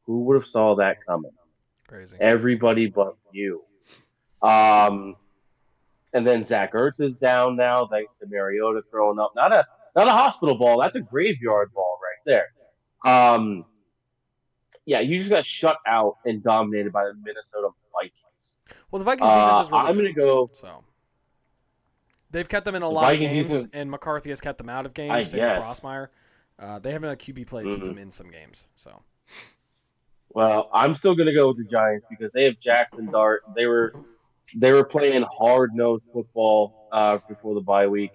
Who would have saw that coming? Crazy. Everybody but you. And then Zach Ertz is down now, thanks to Mariota throwing up. Not a hospital ball. That's a graveyard ball right there. You just got shut out and dominated by the Minnesota Vikings. Well, the Vikings defense is really I'm going to go. So they've kept them in a lot of games, and McCarthy has kept them out of games. Same with Rossmeyer. They haven't had a QB play to keep them in some games. So. Well, I'm still going to go with the Giants because they have Jackson Dart. They were playing hard-nosed football before the bye week.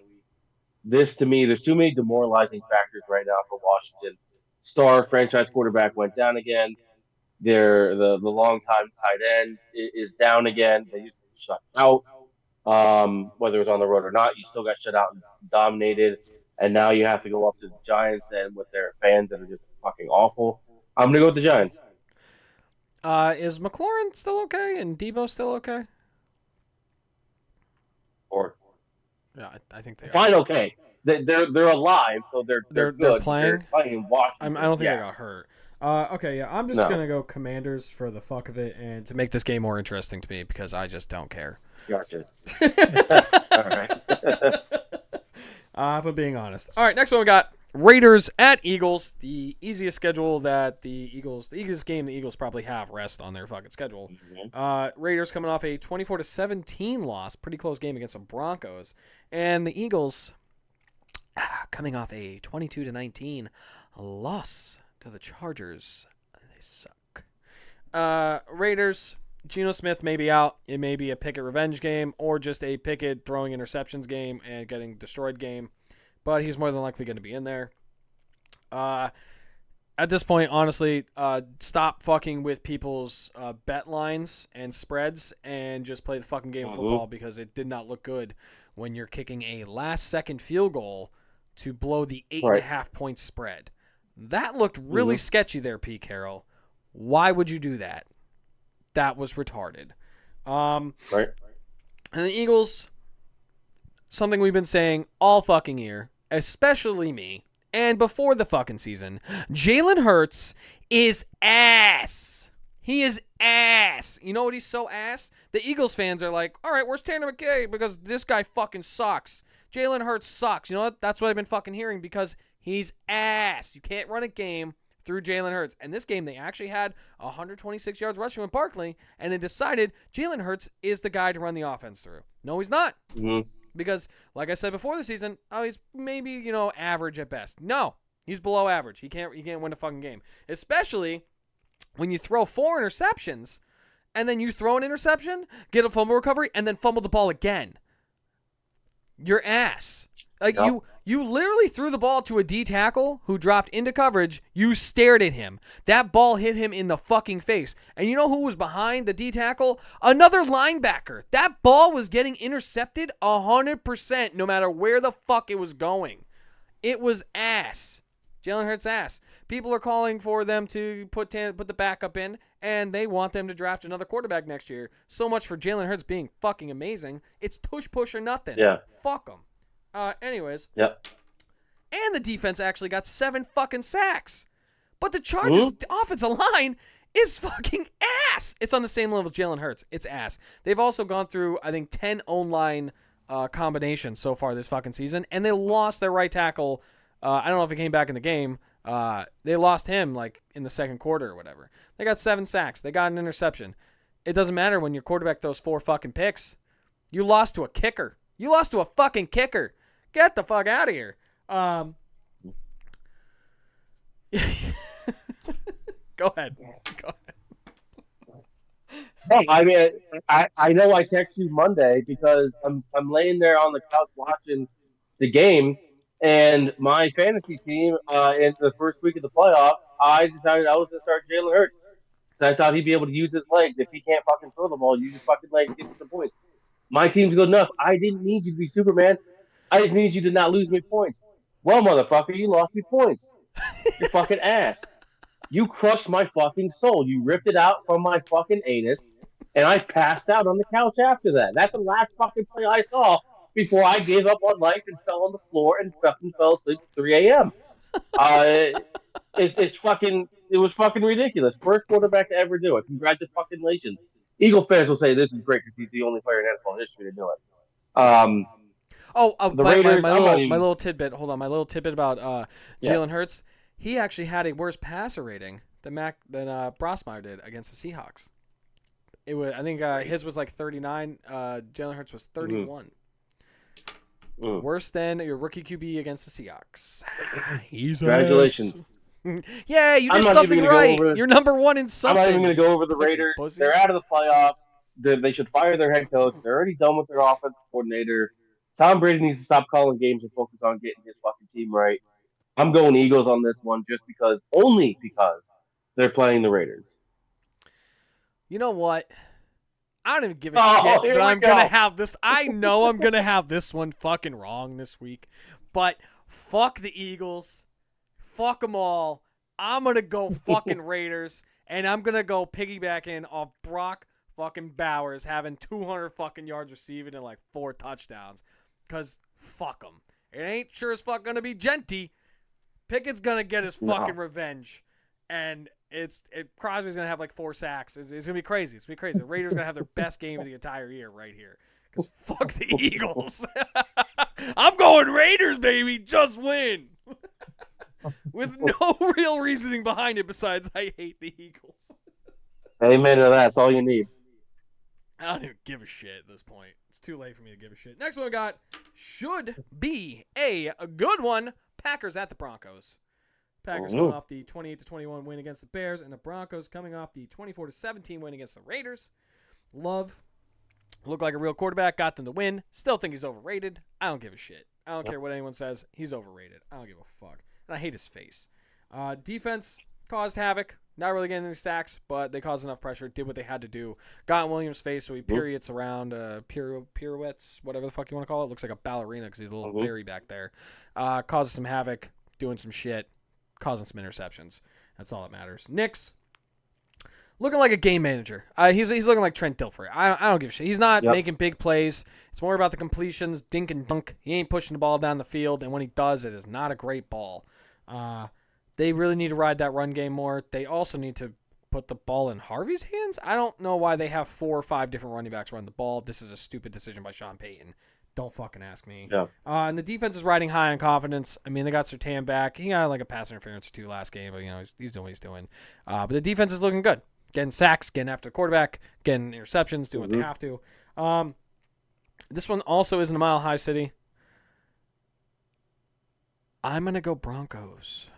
This, to me, there's too many demoralizing factors right now for Washington. Star franchise quarterback went down again. The longtime tight end is down again. They used to shut out, whether it was on the road or not. You still got shut out and dominated, and now you have to go up to the Giants and with their fans that are just fucking awful. I'm going to go with the Giants. Is McLaurin still okay and Debo still okay? Yeah, I think they are. Fine, okay. They're alive, so they're good. They're playing. They're playing Washington. I don't think they got hurt. Okay, yeah, I'm just gonna go Commanders for the fuck of it and to make this game more interesting to me because I just don't care. Gotcha. All right. If I'm being honest. All right, next one we got Raiders at Eagles, the easiest schedule that the easiest game the Eagles probably have rest on their fucking schedule. Raiders coming off a 24-17 loss, pretty close game against the Broncos, and the Eagles coming off a 22-19 loss to the Chargers. They suck. Raiders, Geno Smith may be out. It may be a Pickett revenge game or just a Pickett throwing interceptions game and getting destroyed game. But he's more than likely going to be in there. At this point, honestly, stop fucking with people's bet lines and spreads and just play the fucking game of football because it did not look good when you're kicking a last-second field goal to blow the 8.5 point spread. That looked really sketchy there, Pete Carroll. Why would you do that? That was retarded. Right. And the Eagles, something we've been saying all fucking year, especially me, and before the fucking season, Jalen Hurts is ass. He is ass. You know what he's so ass? The Eagles fans are like, all right, where's Tanner McKay? Because this guy fucking sucks. Jalen Hurts sucks. You know what? That's what I've been fucking hearing because he's ass. You can't run a game through Jalen Hurts. And this game, they actually had 126 yards rushing with Barkley, and they decided Jalen Hurts is the guy to run the offense through. No, he's not. Because, like I said before the season, he's maybe, average at best. No, he's below average. He can't win a fucking game. Especially when you throw 4 interceptions, and then you throw an interception, get a fumble recovery, and then fumble the ball again. You're ass. Like, you literally threw the ball to a D tackle who dropped into coverage. You stared at him. That ball hit him in the fucking face. And you know who was behind the D tackle? Another linebacker. That ball was getting intercepted 100% no matter where the fuck it was going. It was ass. Jalen Hurts ass. People are calling for them to put the backup in, and they want them to draft another quarterback next year. So much for Jalen Hurts being fucking amazing. It's tush push or nothing. Yeah. Fuck them. Anyways. Yep. And the defense actually got 7 fucking sacks. But the Chargers' offensive line is fucking ass. It's on the same level as Jalen Hurts. It's ass. They've also gone through, I think, 10 O-line combinations so far this fucking season, and they lost their right tackle. I don't know if he came back in the game. They lost him like in the second quarter or whatever. They got 7 sacks. They got an interception. It doesn't matter when your quarterback throws 4 fucking picks. You lost to a kicker. You lost to a fucking kicker. Get the fuck out of here. Go ahead. No, I mean, I know I text you Monday because I'm laying there on the couch watching the game, and my fantasy team in the first week of the playoffs, I decided I was going to start Jalen Hurts because I thought he'd be able to use his legs. If he can't fucking throw the ball, use his fucking legs, get me some points. My team's good enough. I didn't need you to be Superman. I just need you to not lose me points. Well, motherfucker, you lost me points. You're fucking ass. You crushed my fucking soul. You ripped it out from my fucking anus, and I passed out on the couch after that. That's the last fucking play I saw before I gave up on life and fell on the floor and fucking fell asleep at 3 a.m. It was fucking ridiculous. First quarterback to ever do it. Congratulations. Eagle fans will say this is great because he's the only player in NFL history to do it. The Raiders, my little tidbit. Hold on, my little tidbit about Jalen Hurts. He actually had a worse passer rating than Brosmeyer did against the Seahawks. It was, I think, his was like 39. Jalen Hurts was 31. Worse than your rookie QB against the Seahawks. Congratulations. Yeah, you did something right. You're number 1 in something. I'm not even going to go over the Raiders. They're out of the playoffs. They should fire their head coach. They're already done with their offensive coordinator. Tom Brady needs to stop calling games and focus on getting his fucking team right. I'm going Eagles on this one only because they're playing the Raiders. You know what? I don't even give a shit, but I'm going to have this. I know I'm going to have this one fucking wrong this week, but fuck the Eagles. Fuck them all. I'm going to go fucking Raiders, and I'm going to go piggybacking off Brock fucking Bowers having 200 fucking yards receiving and like 4 touchdowns, because fuck them. It ain't sure as fuck going to be Genty. Pickett's going to get his fucking revenge, and Crosby's going to have like 4 sacks. It's going to be crazy. It's going to be crazy. The Raiders are going to have their best game of the entire year right here. Because fuck the Eagles. I'm going Raiders, baby. Just win. with no real reasoning behind it besides I hate the Eagles. Amen to that. That's all you need. I don't even give a shit at this point. It's too late for me to give a shit. Next one we got should be a good one. Packers at the Broncos. Packers coming off the 28-21 win against the Bears, and the Broncos coming off the 24-17 win against the Raiders. Love looked like a real quarterback, got them to win. Still think he's overrated. I don't give a shit. I don't care what anyone says. He's overrated. I don't give a fuck. And I hate his face. Defense caused havoc. Not really getting any sacks, but they caused enough pressure. Did what they had to do. Got in Williams' face, so he pirouettes around. Pirouettes, whatever the fuck you want to call it. Looks like a ballerina because he's a little fairy back there. Causes some havoc. Doing some shit. Causing some interceptions. That's all that matters. Knicks. Looking like a game manager. He's looking like Trent Dilfer. I don't give a shit. He's not making big plays. It's more about the completions, dink and dunk. He ain't pushing the ball down the field, and when he does, it is not a great ball. They really need to ride that run game more. They also need to put the ball in Harvey's hands. I don't know why they have 4 or 5 different running backs run the ball. This is a stupid decision by Sean Payton. Don't fucking ask me. Yeah. And the defense is riding high on confidence. I mean, they got Surtain back. He got like a pass interference or 2 last game, but he's doing what he's doing. But the defense is looking good. Getting sacks, getting after the quarterback, getting interceptions, doing what they have to. This one also isn't a Mile High City. I'm going to go Broncos.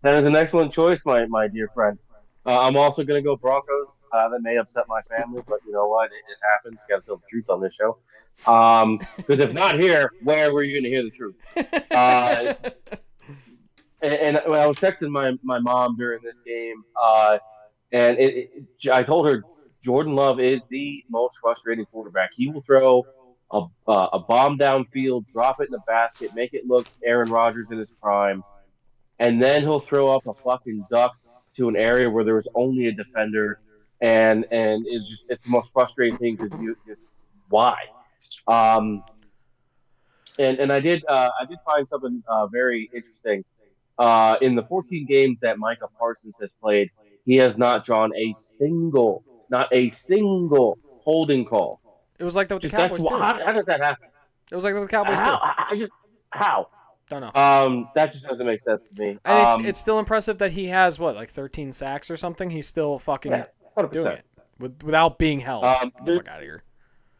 That is an excellent choice, my dear friend. I'm also going to go Broncos. That may upset my family, but you know what? It happens. Got to tell the truth on this show. Because if not here, where were you going to hear the truth? And when I was texting my mom during this game, and I told her Jordan Love is the most frustrating quarterback. He will throw a bomb downfield, drop it in the basket, make it look Aaron Rodgers in his prime, and then he'll throw up a fucking duck to an area where there was only a defender, and it's the most frustrating thing because you just why. And I did find something very interesting. In the 14 games that Micah Parsons has played, he has not drawn not a single holding call. It was like that with the Cowboys, too. How does that happen? It was like that with the Cowboys, too. How? Don't know. That just doesn't make sense to me. And it's still impressive that he has, 13 sacks or something? He's still fucking doing it without being held. Get the fuck out of here.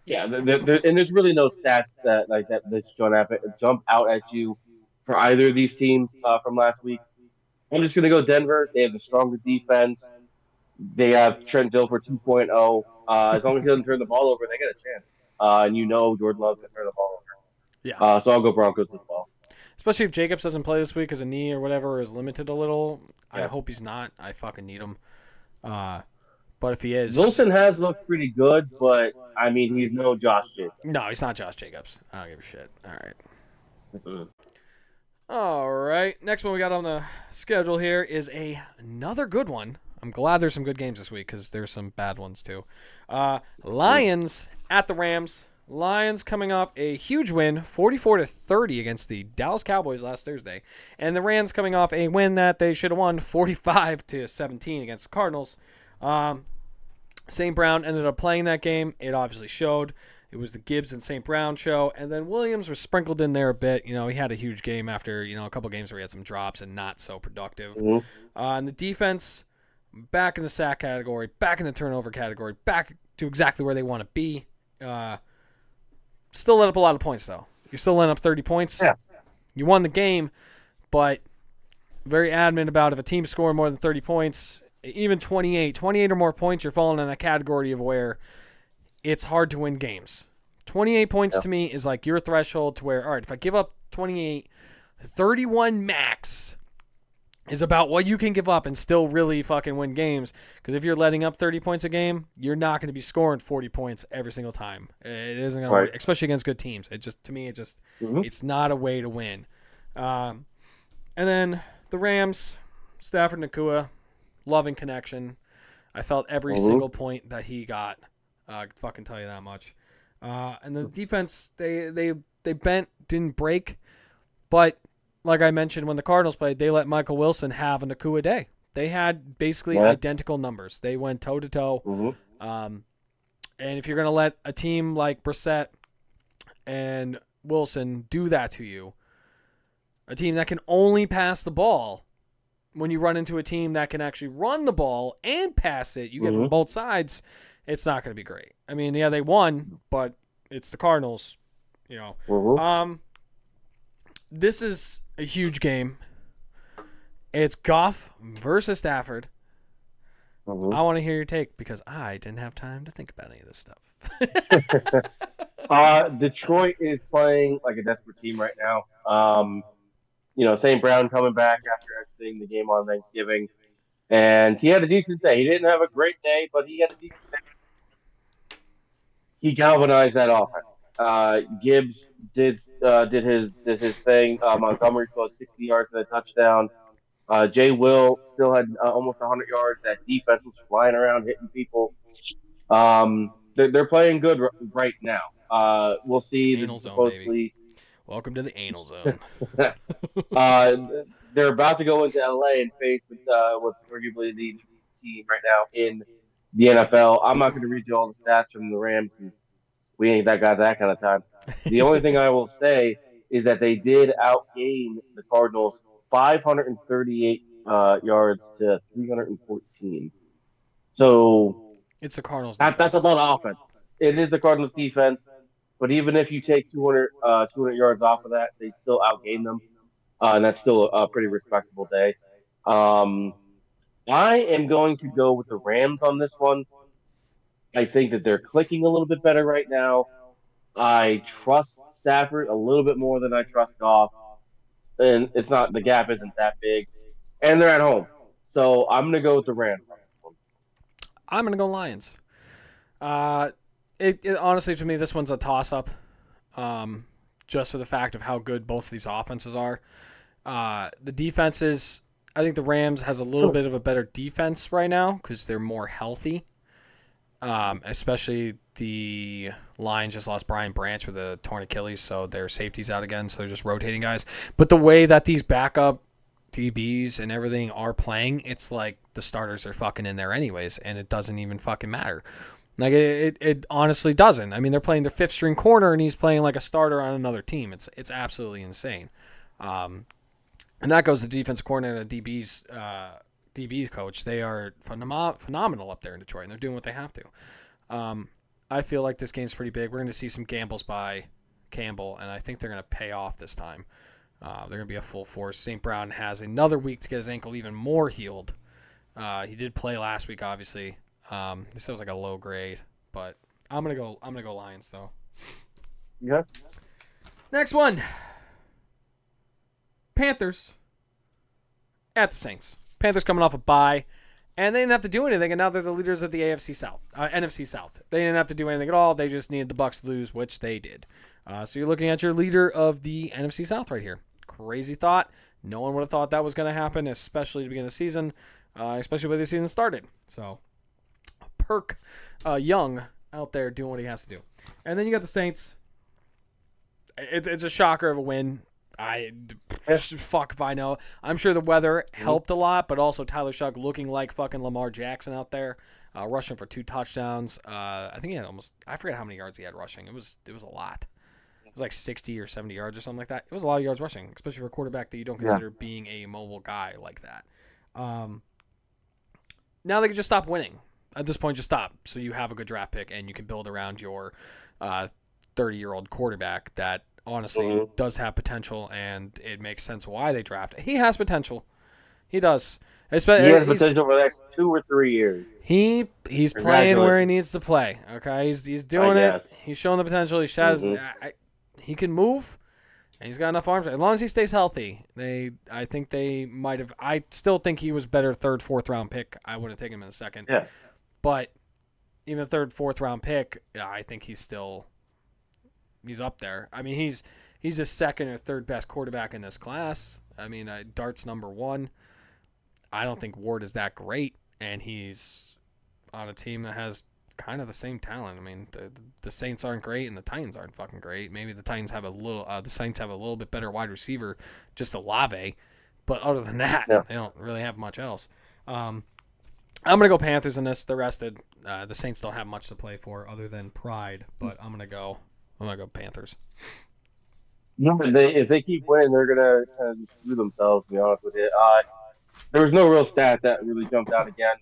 Yeah, and there's really no stats that jump out at you for either of these teams from last week. I'm just going to go Denver. They have the stronger defense. They have Trent Dilfer 2.0. As long as he doesn't turn the ball over, they get a chance. And Jordan Love's going to turn the ball over. Yeah. So I'll go Broncos as well. Especially if Jacobs doesn't play this week because a knee or whatever is limited a little. Yeah. I hope he's not. I fucking need him. But if he is... Wilson has looked pretty good, but, I mean, he's no Josh Jacobs. No, he's not Josh Jacobs. I don't give a shit. All right. Mm-hmm. All right. Next one we got on the schedule here is another good one. I'm glad there's some good games this week because there's some bad ones too. Lions at the Rams. Lions coming off a huge win, 44-30 against the Dallas Cowboys last Thursday. And the Rams coming off a win that they should have won 45-17 against the Cardinals. St. Brown ended up playing that game. It obviously showed. It was the Gibbs and St. Brown show. And then Williams was sprinkled in there a bit. He had a huge game after, a couple games where he had some drops and not so productive. Mm-hmm. And the defense, back in the sack category, back in the turnover category, back to exactly where they want to be. Still let up a lot of points, though. You're still letting up 30 points. Yeah. You won the game, but very adamant about if a team's scoring more than 30 points, even 28 or more points, you're falling in a category of where it's hard to win games. 28 points to me is like your threshold to where, all right, if I give up 28, 31 max is about what you can give up and still really fucking win games. Because if you're letting up 30 points a game, you're not going to be scoring 40 points every single time. It isn't going to work, especially against good teams. It's not a way to win. And then the Rams, Stafford Nakua, loving connection. I felt every single point that he got. I can fucking tell you that much. And the defense, they bent, didn't break. But like I mentioned, when the Cardinals played, they let Michael Wilson have a Nakua day. They had basically identical numbers. They went toe-to-toe. And if you're going to let a team like Brissett and Wilson do that to you, a team that can only pass the ball. When you run into a team that can actually run the ball and pass it, you get from both sides, it's not going to be great. I mean, yeah, they won, but it's the Cardinals, This is a huge game. It's Goff versus Stafford. I want to hear your take because I didn't have time to think about any of this stuff. Detroit is playing like a desperate team right now. St. Brown coming back after exiting the game on Thanksgiving. And he had a decent day. He didn't have a great day, but he had a decent day. He galvanized that offense. Gibbs did his thing. Montgomery saw 60 yards and a touchdown. Jay Will still had almost 100 yards. That defense was flying around, hitting people. They're playing good right now. We'll see. Anal This is zone, supposedly. baby. Welcome to the anal zone. They're about to go into LA and face what's arguably the team right now in the NFL. I'm not going to read you all the stats from the Rams because we ain't got that kind of time. The only thing I will say is that they did outgain the Cardinals 538 yards to 314. So it's the Cardinals that's defense. a lot of offense. It is the Cardinals defense, but even if you take 200 yards off of that, they still outgain them. And that's still a pretty respectable day. I am going to go with the Rams on this one. I think that they're clicking a little bit better right now. I trust Stafford a little bit more than I trust Goff, and the gap isn't that big, and they're at home, so I'm gonna go with the Rams on this one. I'm gonna go Lions. It honestly to me this one's a toss up, just for the fact of how good both of these offenses are. The defenses, I think the Rams has a little bit of a better defense right now because they're more healthy. Especially the Lions just lost Brian Branch with a torn Achilles, so their safety's out again, so they're just rotating guys. But the way that these backup DBs and everything are playing, it's like the starters are fucking in there anyways, and it doesn't even fucking matter. Like it honestly doesn't. I mean, they're playing their fifth string corner, and he's playing like a starter on another team. It's absolutely insane. And that goes to defensive coordinator and DB's DB coach. They are phenomenal up there in Detroit, and they're doing what they have to. I feel like this game's pretty big. We're going to see some gambles by Campbell, and I think they're going to pay off this time. They're going to be a full force. St. Brown has another week to get his ankle even more healed. He did play last week, obviously. This was like a low grade, but I'm gonna go Lions though. Yeah. Next one. Panthers at the Saints. Panthers coming off a bye, and they didn't have to do anything, and now they're the leaders of the NFC South. They didn't have to do anything at all. They just needed the Bucs to lose, which they did. So you're looking at your leader of the NFC South right here. Crazy thought. No one would have thought that was going to happen, especially to begin the season, especially when the season started. So, Perk Young out there doing what he has to do. And then you got the Saints. It's a shocker of a win. Fuck if I know. I'm sure the weather helped a lot, but also Tyler Shuck looking like fucking Lamar Jackson out there, rushing for 2 touchdowns. I think he had I forget how many yards he had rushing. It was a lot. It was like 60 or 70 yards or something like that. It was a lot of yards rushing, especially for a quarterback that you don't consider being a mobile guy like that. Now they can just stop winning. At this point, just stop. So you have a good draft pick, and you can build around your 30-year-old quarterback that honestly does have potential, and it makes sense why they draft. He has potential. He does. He has potential for the next 2 or 3 years. He's playing where he needs to play. Okay, he's doing it. He's showing the potential. He can move, and he's got enough arms. As long as he stays healthy, I think they might have. I still think he was better 3rd, 4th round pick. I would have taken him in a second. Yeah. But even 3rd, 4th round pick, I think he's up there. I mean, he's the 2nd or 3rd best quarterback in this class. I mean, Dart's number 1. I don't think Ward is that great, and he's on a team that has kind of the same talent. I mean, the Saints aren't great, and the Titans aren't fucking great. Maybe the Titans have the Saints have a little bit better wide receiver, just Olave, but other than that, they don't really have much else. I'm gonna go Panthers in this. They're rested. The Saints don't have much to play for other than pride, but I'm gonna go Panthers. No, but if they keep winning, they're gonna kind of just screw themselves. To be honest with you, there was no real stat that really jumped out again.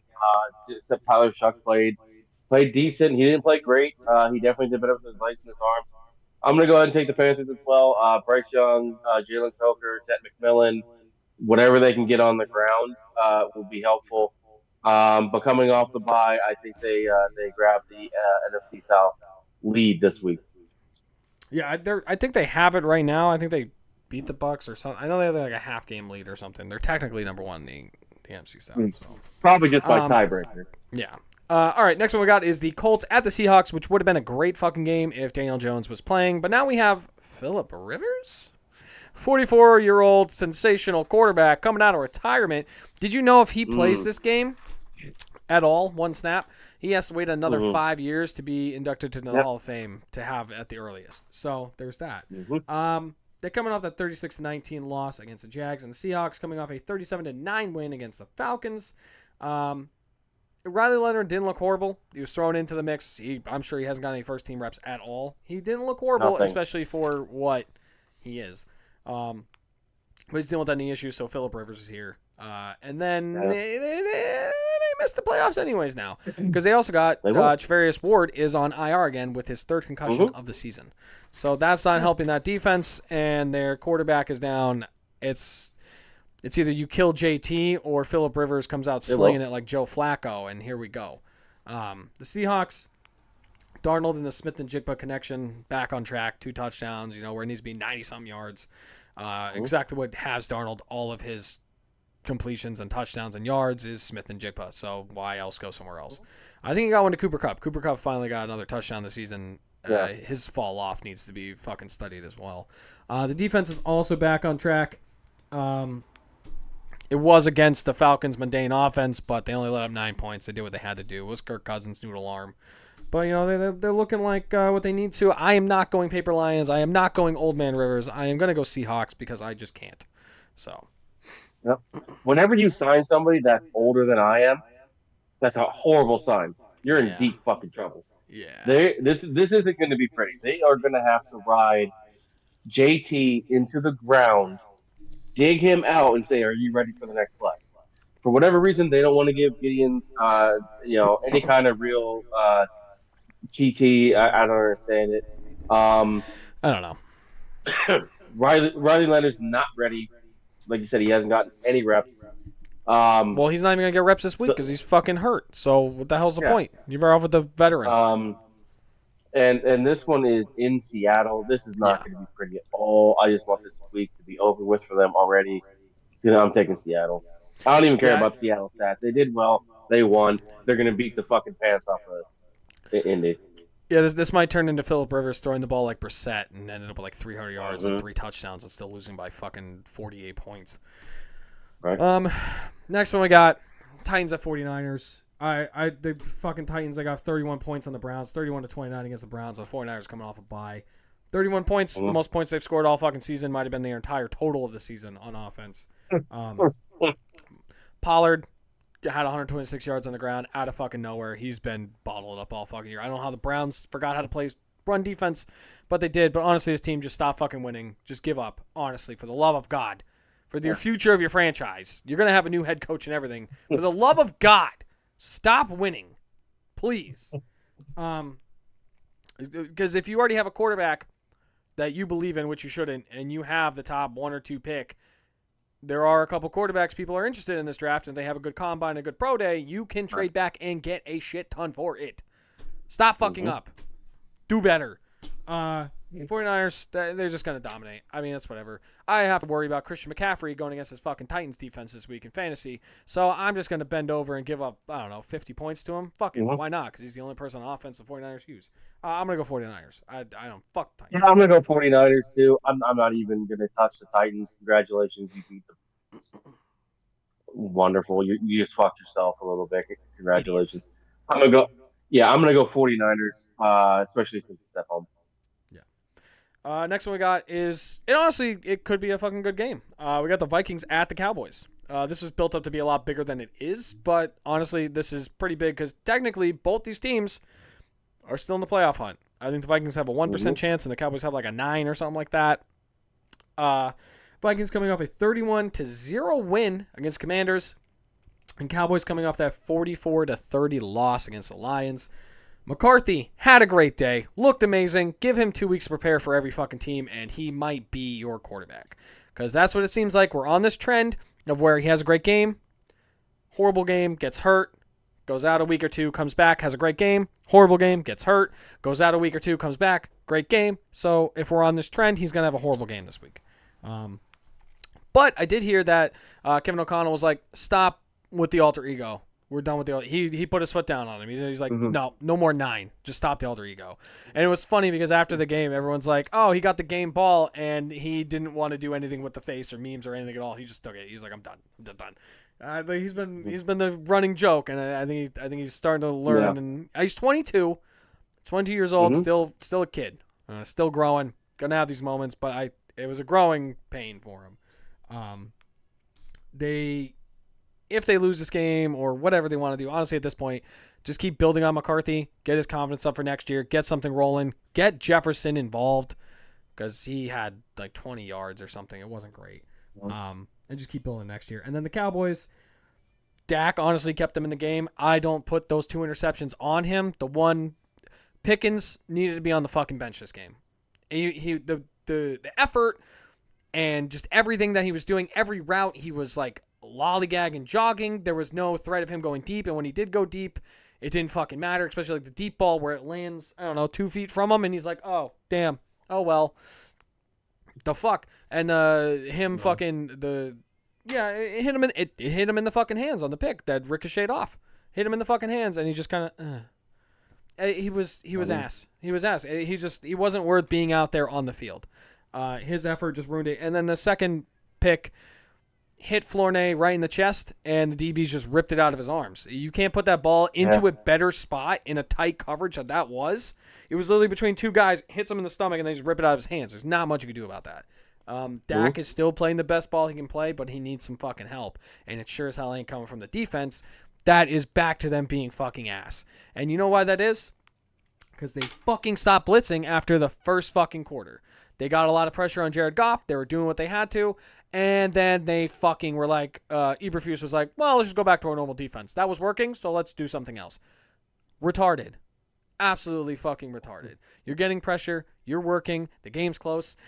Except Tyler Shuck played decent. He didn't play great. He definitely did better with his legs and his arms. I'm gonna go ahead and take the Panthers as well. Bryce Young, Jalen Coker, Ted McMillan, whatever they can get on the ground will be helpful. But coming off the bye, I think they grab the NFC South lead this week. Yeah, I think they have it right now. I think they beat the Bucks or something. I know they have like a half game lead or something. They're technically number one in the NFC South. So. Probably just by tiebreaker. Yeah. All right, next one we got is the Colts at the Seahawks, which would have been a great fucking game if Daniel Jones was playing. But now we have Phillip Rivers, 44-year-old sensational quarterback coming out of retirement. Did you know if he plays this game at all, one snap, he has to wait another 5 years to be inducted to the Hall of Fame to have at the earliest. So there's that. They're coming off that 36-19 loss against the Jags, and the Seahawks coming off a 37-9 win against the Falcons. Riley Leonard didn't look horrible. He was thrown into the mix. I'm sure he hasn't got any first-team reps at all. He didn't look horrible, especially for what he is. But he's dealing with any issues, so Phillip Rivers is here. And then they missed the playoffs anyways now because they also got Charvarius Ward is on IR again with his third concussion of the season. So that's not helping that defense, and their quarterback is down. It's either you kill JT or Phillip Rivers comes out slinging it like Joe Flacco, and here we go. The Seahawks, Darnold and the Smith and Jigba connection back on track, 2 touchdowns, where it needs to be 90-something yards. Exactly what has Darnold all of his completions and touchdowns and yards is Smith and Jigba, so why else go somewhere else? I think he got one to Cooper Kupp. Cooper Kupp finally got another touchdown this season. His fall off needs to be fucking studied as well. The defense is also back on track. It was against the Falcons' mundane offense, but they only let up 9 points. They did what they had to do. It was Kirk Cousins' noodle arm. But, they're looking like what they need to. I am not going Paper Lions. I am not going Old Man Rivers. I am going to go Seahawks because I just can't. So. Yep. Whenever you sign somebody that's older than I am, that's a horrible sign. You're in deep fucking trouble. Yeah. This isn't going to be pretty. They are going to have to ride JT into the ground, dig him out, and say, "Are you ready for the next play?" For whatever reason, they don't want to give Gideon's, any kind of real TT. I don't understand it. I don't know. Riley Leonard's not ready. Like you said, he hasn't gotten any reps. Well, he's not even going to get reps this week because he's fucking hurt. So what the hell's the point? You're better off with the veteran. And this one is in Seattle. This is not going to be pretty at all. I just want this week to be over with for them already. So, I'm taking Seattle. I don't even care about Seattle stats. They did well. They won. They're going to beat the fucking pants off of Indy. Yeah, this might turn into Phillip Rivers throwing the ball like Brissett and ended up with like 300 yards and 3 touchdowns and still losing by fucking 48 points. Right. Next one we got Titans at 49ers. The fucking Titans, they got 31 points on the Browns, 31-29 against the Browns. The 49ers coming off a bye. 31 points, the most points they've scored all fucking season. Might have been their entire total of the season on offense. Pollard had 126 yards on the ground out of fucking nowhere. He's been bottled up all fucking year. I don't know how the Browns forgot how to play run defense, but they did. But honestly, this team just stopped fucking winning. Just give up. Honestly, for the love of God. For the future of your franchise. You're going to have a new head coach and everything. For the love of God, stop winning. Please. Because if you already have a quarterback that you believe in, which you shouldn't, and you have the top 1 or 2 pick, there are a couple quarterbacks people are interested in this draft, and they have a good combine, a good pro day. You can trade back and get a shit ton for it. Stop fucking up. Do better. 49ers, they're just going to dominate. I mean, that's whatever. I have to worry about Christian McCaffrey going against his fucking Titans defense this week in fantasy, so I'm just going to bend over and give up, 50 points to him. Fuck it. Why not? Because he's the only person on offense the 49ers use. I'm going to go 49ers. I don't fuck Titans. Yeah, I'm going to go 49ers, too. I'm not even going to touch the Titans. Congratulations. You beat them. Wonderful. You just fucked yourself a little bit. Congratulations. I'm going to go 49ers, especially since it's at home. Next one we got is, it could be a fucking good game. We got the Vikings at the Cowboys. This was built up to be a lot bigger than it is, but honestly, this is pretty big because technically both these teams are still in the playoff hunt. I think the Vikings have a 1% chance and the Cowboys have like a 9 or something like that. Vikings coming off a 31-0 win against Commanders, and Cowboys coming off that 44-30 loss against the Lions. McCarthy had a great day, looked amazing. Give him 2 weeks to prepare for every fucking team, and he might be your quarterback. Because that's what it seems like. We're on this trend of where he has a great game, horrible game, gets hurt, goes out a week or two, comes back, has a great game, horrible game, gets hurt, goes out a week or two, comes back, great game. So if we're on this trend, he's going to have a horrible game this week. But I did hear that Kevin O'Connell was like, stop with the alter ego. We're done with the he put his foot down on him. He's like, no more 9. Just stop the alter ego. And it was funny because after the game, everyone's like, oh, he got the game ball, and he didn't want to do anything with the face or memes or anything at all. He just took it. He's like, I'm done. I'm just done. He's been the running joke, and I think he's starting to learn. Yeah. And he's 22 years old, still a kid, still growing. Gonna have these moments, but it was a growing pain for him. If they lose this game or whatever they want to do, honestly, at this point, just keep building on McCarthy, get his confidence up for next year, get something rolling, get Jefferson involved because he had like 20 yards or something. It wasn't great. And just keep building next year. And then the Cowboys, Dak honestly kept them in the game. I don't put those 2 interceptions on him. The one, Pickens needed to be on the fucking bench this game. The effort and just everything that he was doing, every route he was like lollygagging, jogging. There was no threat of him going deep, and when he did go deep, it didn't fucking matter, especially like the deep ball where it lands, 2 feet from him, and he's like, oh, damn. Oh, well. The fuck? And it hit him in the fucking hands on the pick that ricocheted off. Hit him in the fucking hands, and he just kind of, he was ass. He was ass. He wasn't worth being out there on the field. His effort just ruined it. And then the second pick hit Flournoy right in the chest, and the DBs just ripped it out of his arms. You can't put that ball into a better spot in a tight coverage that was. It was literally between 2 guys, hits him in the stomach, and they just rip it out of his hands. There's not much you can do about that. Dak is still playing the best ball he can play, but he needs some fucking help. And it sure as hell ain't coming from the defense. That is back to them being fucking ass. And you know why that is? Because they fucking stopped blitzing after the first fucking quarter. They got a lot of pressure on Jared Goff. They were doing what they had to. And then they fucking were like, Eberflus was like, well, let's just go back to our normal defense. That was working, so let's do something else. Retarded. Absolutely fucking retarded. You're getting pressure. You're working. The game's close.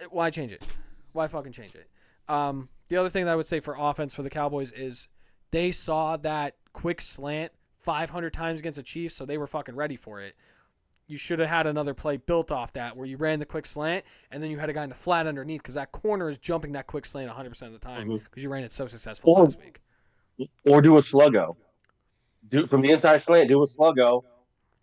Why change it? Why fucking change it? The other thing that I would say for offense for the Cowboys is they saw that quick slant 500 times against the Chiefs, so they were fucking ready for it. You should have had another play built off that where you ran the quick slant and then you had a guy in the flat underneath because that corner is jumping that quick slant 100% of the time because you ran it so successful last week. Or do a sluggo. Do from the inside slant, do a sluggo,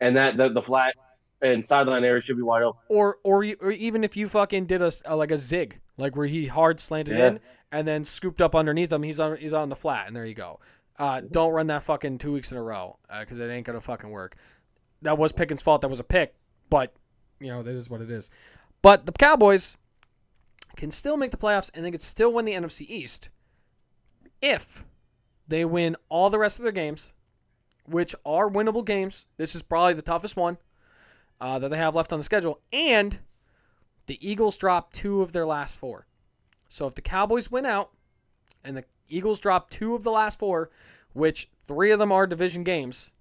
and that the flat and sideline area should be wide open. Or even if you fucking did a zig, like where he hard slanted in and then scooped up underneath him, he's on the flat, and there you go. Don't run that fucking 2 weeks in a row because it ain't gonna fucking work. That was Pickens' fault. That was a pick, but that is what it is. But the Cowboys can still make the playoffs, and they can still win the NFC East if they win all the rest of their games, which are winnable games. This is probably the toughest one that they have left on the schedule, and the Eagles drop 2 of their last 4. So if the Cowboys win out and the Eagles drop 2 of the last 4, which 3 of them are division games,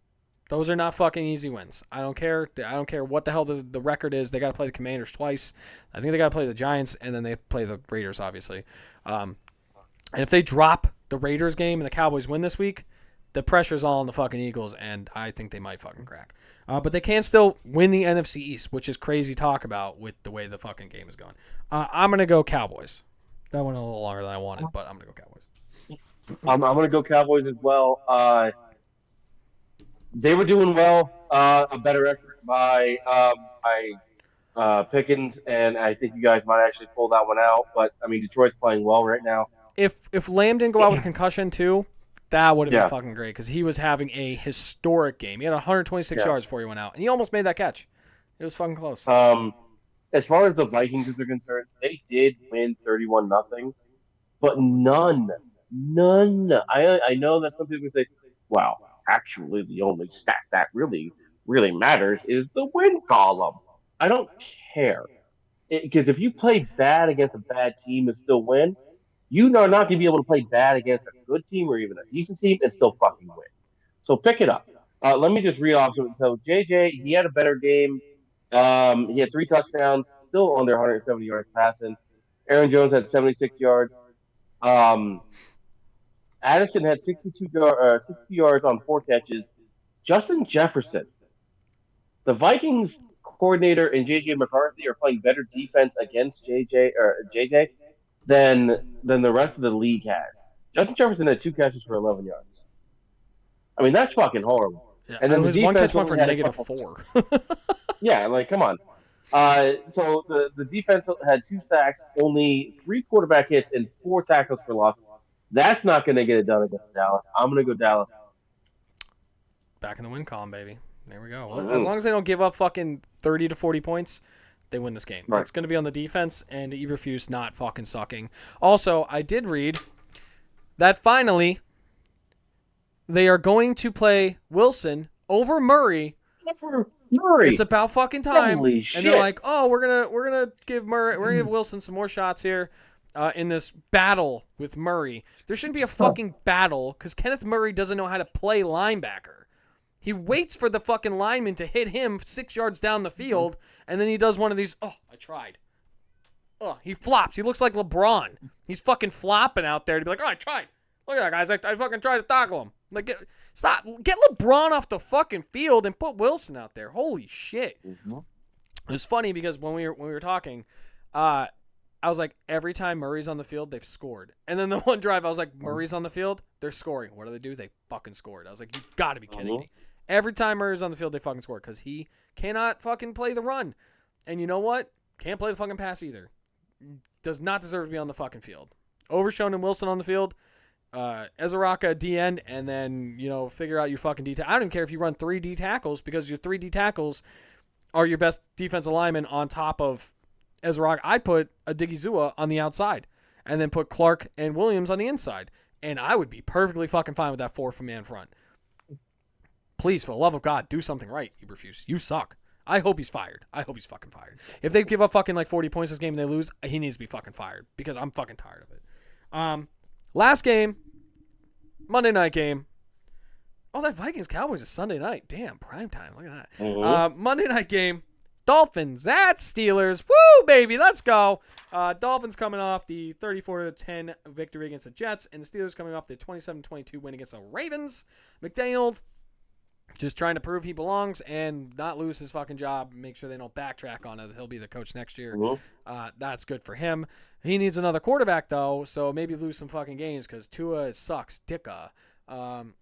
those are not fucking easy wins. I don't care. I don't care what the hell the record is. They got to play the Commanders twice. I think they got to play the Giants, and then they play the Raiders, obviously. And if they drop the Raiders game and the Cowboys win this week, the pressure's all on the fucking Eagles, and I think they might fucking crack. But they can still win the NFC East, which is crazy talk about with the way the fucking game is going. I'm going to go Cowboys. That went a little longer than I wanted, but I'm going to go Cowboys. I'm going to go Cowboys as well. They were doing well. A better effort by Pickens, and I think you guys might actually pull that one out. But I mean, Detroit's playing well right now. If Lamb didn't go out with concussion too, that would have been fucking great because he was having a historic game. He had 126 yards before he went out, and he almost made that catch. It was fucking close. As far as the Vikings are concerned, they did win 31-0, but none. I know that some people say, "Wow, actually, the only stat that really matters is the win column." I don't care. Because if you play bad against a bad team and still win, you are not going to be able to play bad against a good team or even a decent team and still fucking win. So pick it up. Let me just read off. So JJ, he had a better game. He had 3 touchdowns, still under 170 yards passing. Aaron Jones had 76 yards. Um, Addison had 60 yards on 4 catches. Justin Jefferson, the Vikings coordinator and JJ McCarthy are playing better defense against JJ than the rest of the league has. Justin Jefferson had 2 catches for 11 yards. I mean, that's fucking horrible. Yeah, And then the his one defense catch went only for had a negative couple. 4. Yeah, like come on. So the defense had 2 sacks, only 3 quarterback hits, and 4 tackles for loss. That's not going to get it done against Dallas. I'm going to go Dallas. Back in the win column, baby. There we go. Well, as Mm-hmm. long as they don't give up fucking 30 to 40 points, they win this game. Right. It's going to be on the defense and Eberflus not fucking sucking. Also, I did read that finally they are going to play Wilson over Murray. For Murray. It's about fucking time. Holy and shit. they're like, "Oh, we're gonna give Wilson some more shots here in this battle with Murray." There shouldn't be a fucking battle because Kenneth Murray doesn't know how to play linebacker. He waits for the fucking lineman to hit him 6 yards down the field, and then he does one of these. Oh, I tried. Oh, he flops. He looks like LeBron. He's fucking flopping out there to be like, "Oh, I tried. Look at that, guys. I fucking tried to tackle him." Like, stop. Get LeBron off the fucking field and put Wilson out there. Holy shit. Mm-hmm. It was funny because when we were talking, I was like, every time Murray's on the field, they've scored. And then the one drive, I was like, Murray's on the field, they're scoring. What do? They fucking scored. I was like, you got to be kidding me. Every time Murray's on the field, they fucking score because he cannot fucking play the run. And you know what? Can't play the fucking pass either. Does not deserve to be on the fucking field. Overshown and Wilson on the field. Ezeraka D end, and then figure out your fucking D. I don't even care if you run 3 D tackles because your 3 D tackles are your best defensive lineman on top of Ezeraka. I'd put a Digizua on the outside, and then put Clark and Williams on the inside, and I would be perfectly fucking fine with that 4-man front. Please, for the love of God, do something right, Eberflus. You suck. I hope he's fired. I hope he's fucking fired. If they give up fucking like 40 points this game and they lose, he needs to be fucking fired because I'm fucking tired of it. Last game, Monday night game. Oh, that Vikings-Cowboys is Sunday night. Damn, prime time. Look at that. Mm-hmm. Monday night game, Dolphins at Steelers. Woo, baby, let's go. Dolphins coming off the 34-10 victory against the Jets, and the Steelers coming off the 27-22 win against the Ravens. McDaniel just trying to prove he belongs and not lose his fucking job. Make sure they don't backtrack on it. He'll be the coach next year. Mm-hmm. That's good for him. He needs another quarterback, though, so maybe lose some fucking games because Tua sucks dicka.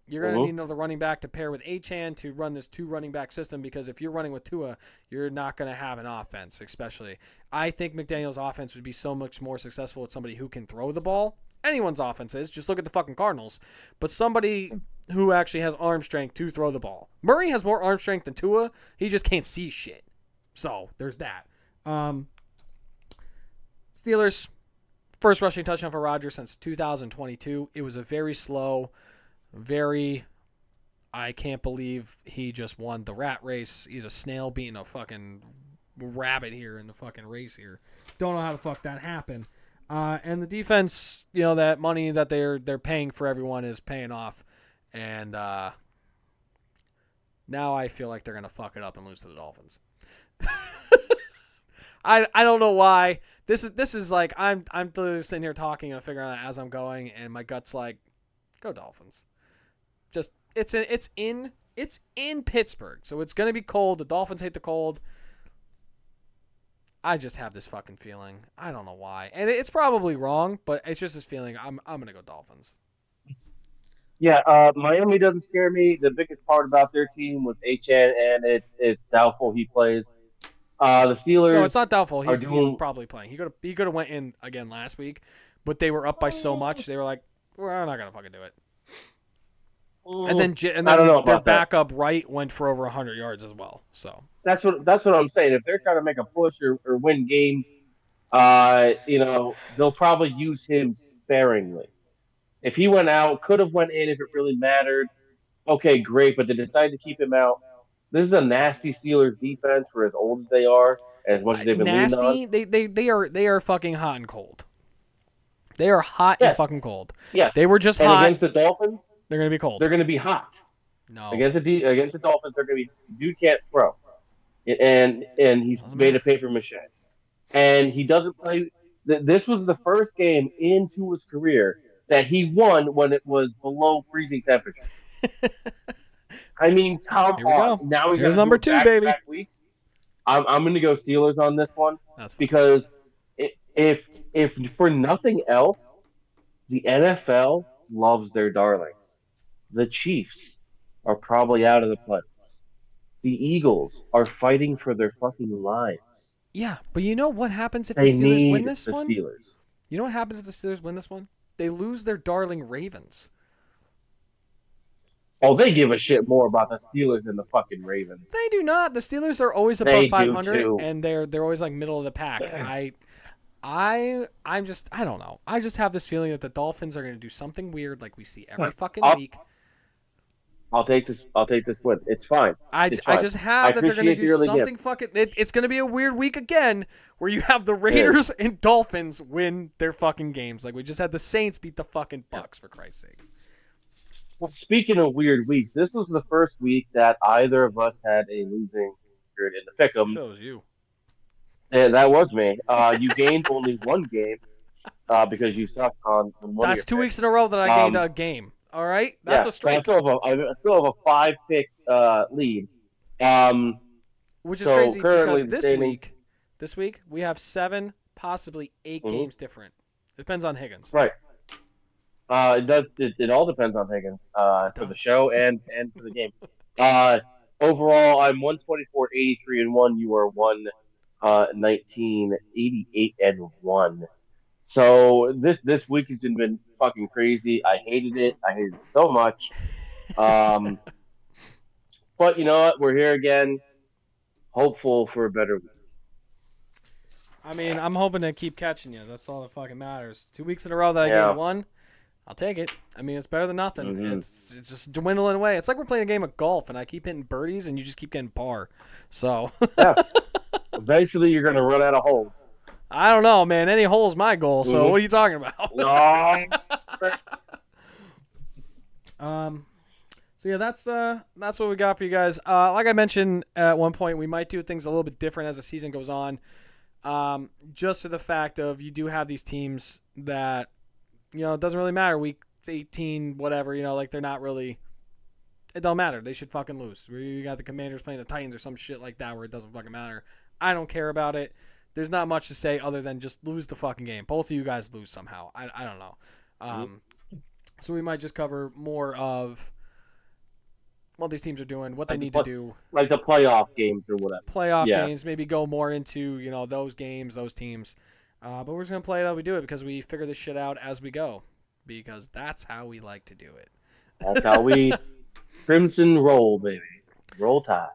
You're going to need another running back to pair with Achane to run this 2 running back system because if you're running with Tua, you're not going to have an offense, especially. I think McDaniel's offense would be so much more successful with somebody who can throw the ball. Anyone's offense is. Just look at the fucking Cardinals. But somebody who actually has arm strength to throw the ball. Murray has more arm strength than Tua. He just can't see shit. So, there's that. Steelers, first rushing touchdown for Rodgers since 2022. It was a very slow, I can't believe he just won the rat race. He's a snail beating a fucking rabbit here in the fucking race here. Don't know how the fuck that happened. And the defense, that money that they're paying for everyone is paying off. And now I feel like they're gonna fuck it up and lose to the Dolphins. I don't know why. This is like I'm literally sitting here talking and figuring out as I'm going, and my gut's like, go Dolphins. Just it's in Pittsburgh, so it's gonna be cold. The Dolphins hate the cold. I just have this fucking feeling. I don't know why, and it's probably wrong, but it's just this feeling. I'm gonna go Dolphins. Yeah, Miami doesn't scare me. The biggest part about their team was Achane, and it's doubtful he plays. The Steelers. No, it's not doubtful. He's probably playing. He could have went in again last week, but they were up by so much. They were like, we're not gonna fucking do it. And then I don't know their about backup right went for over 100 yards as well. So that's what I'm saying. If they're trying to make a push or win games, they'll probably use him sparingly. If he went out, could have went in if it really mattered. Okay, great, but they decided to keep him out. This is a nasty Steelers defense for as old as they are. as much as they've been leaning on. Nasty. They are fucking hot and cold. They are hot and Yes, fucking cold. yes. They were just And hot. against the Dolphins, They're gonna be cold. they're going to be hot. No, Against the Dolphins, they're going to be dude can't throw, and he's doesn't made matter. of paper mache, and he doesn't play. This was the first game into his career that he won when it was below freezing temperature. I mean, come Here we on. go. Now we got Here's to do number it 2, back to baby. back weeks. I'm going to go Steelers on this one That's fine. because if for nothing else, the NFL loves their darlings. The Chiefs are probably out of the playoffs. The Eagles are fighting for their fucking lives. Yeah, but you know what happens if the They Steelers win need this the one? Steelers. You know what happens if the Steelers win this one? They lose their darling Ravens. Oh, they give a shit more about the Steelers than the fucking Ravens. They do not. The Steelers are always above They do 500, too. and they're always like middle of the pack. I don't know. I just have this feeling that the Dolphins are going to do something weird like we see every fucking week. I'll take this. I'll take this win. It's fine. I just have that they're going to do something fucking. It's going to be a weird week again where you have the Raiders and Dolphins win their fucking games. Like we just had the Saints beat the fucking Bucks, for Christ's sakes. Well, speaking of weird weeks, this was the first week that either of us had a losing record in the pick'ems. Shows you. And that was me. You gained only one game because you sucked on one. That's 2 weeks in a row that I gained a game. All right, that's a streak. So I still have a 5-pick lead. Which is so crazy currently because this week we have 7, possibly 8 games different. It depends on Higgins. Right. It does. It all depends on Higgins for the show and for the game. Overall, I'm 124, 83 and 1. You are 119, 88 and 1. So this week has been fucking crazy. I hated it. I hated it so much. But you know what? We're here again. Hopeful for a better week. I mean, I'm hoping to keep catching you. That's all that fucking matters. 2 weeks in a row that I gained 1. I'll take it. I mean, it's better than nothing. Mm-hmm. It's just dwindling away. It's like we're playing a game of golf, and I keep hitting birdies, and you just keep getting par. So yeah. Eventually, you're gonna run out of holes. I don't know, man. Any hole's my goal. So what are you talking about? So yeah, that's what we got for you guys. Like I mentioned at one point, we might do things a little bit different as the season goes on. Just for the fact of you do have these teams that, you know, it doesn't really matter. Week 18, whatever, you know, like they're not really. It don't matter. They should fucking lose. You got the Commanders playing the Titans or some shit like that where it doesn't fucking matter. I don't care about it. There's not much to say other than just lose the fucking game. Both of you guys lose somehow. I don't know. So we might just cover more of what these teams are doing, what they need to do. Like the playoff games or whatever. Playoff games, maybe go more into, you know, those games, those teams. But we're just going to play it how we do it because we figure this shit out as we go. Because that's how we like to do it. That's how we crimson roll, baby. Roll Tide.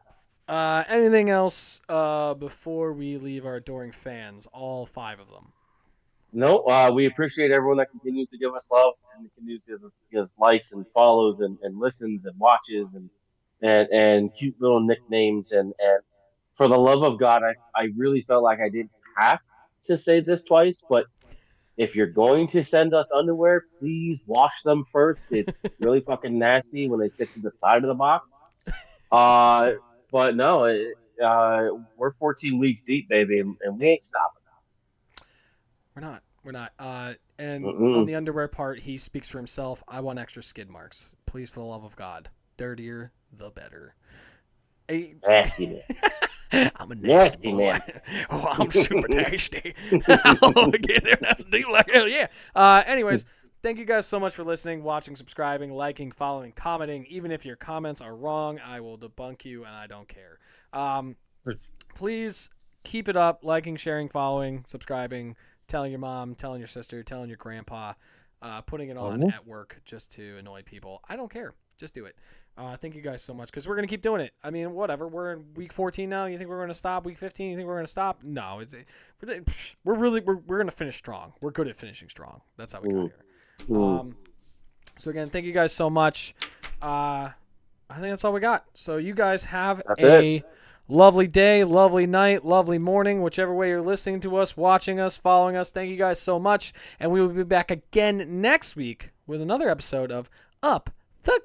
Anything else before we leave our adoring fans, all 5 of them? No, we appreciate everyone that continues to give us love and continues to give us likes and follows and listens and watches and cute little nicknames and for the love of God, I really felt like I didn't have to say this twice, but if you're going to send us underwear, please wash them first. It's really fucking nasty when they stick to the side of the box. But no, we're 14 weeks deep, baby, and we ain't stopping. We're not. And on the underwear part, he speaks for himself. I want extra skid marks. Please, for the love of God. Dirtier, the better. Nasty man. I'm a nasty man. Oh, I'm super nasty. I'll get there and have to do like hell yeah. Anyways, thank you guys so much for listening, watching, subscribing, liking, following, commenting. Even if your comments are wrong, I will debunk you, and I don't care. Please keep it up, liking, sharing, following, subscribing, telling your mom, telling your sister, telling your grandpa, putting it on at work just to annoy people. I don't care. Just do it. Thank you guys so much because we're going to keep doing it. I mean, whatever. We're in week 14 now. You think we're going to stop week 15? You think we're going to stop? No. We're going to finish strong. We're good at finishing strong. That's how we got here. So, again, thank you guys so much. I think that's all we got. So, you guys have a lovely day, lovely night, lovely morning, whichever way you're listening to us, watching us, following us. Thank you guys so much. And we will be back again next week with another episode of Up the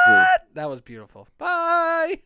Gut. That was beautiful. Bye.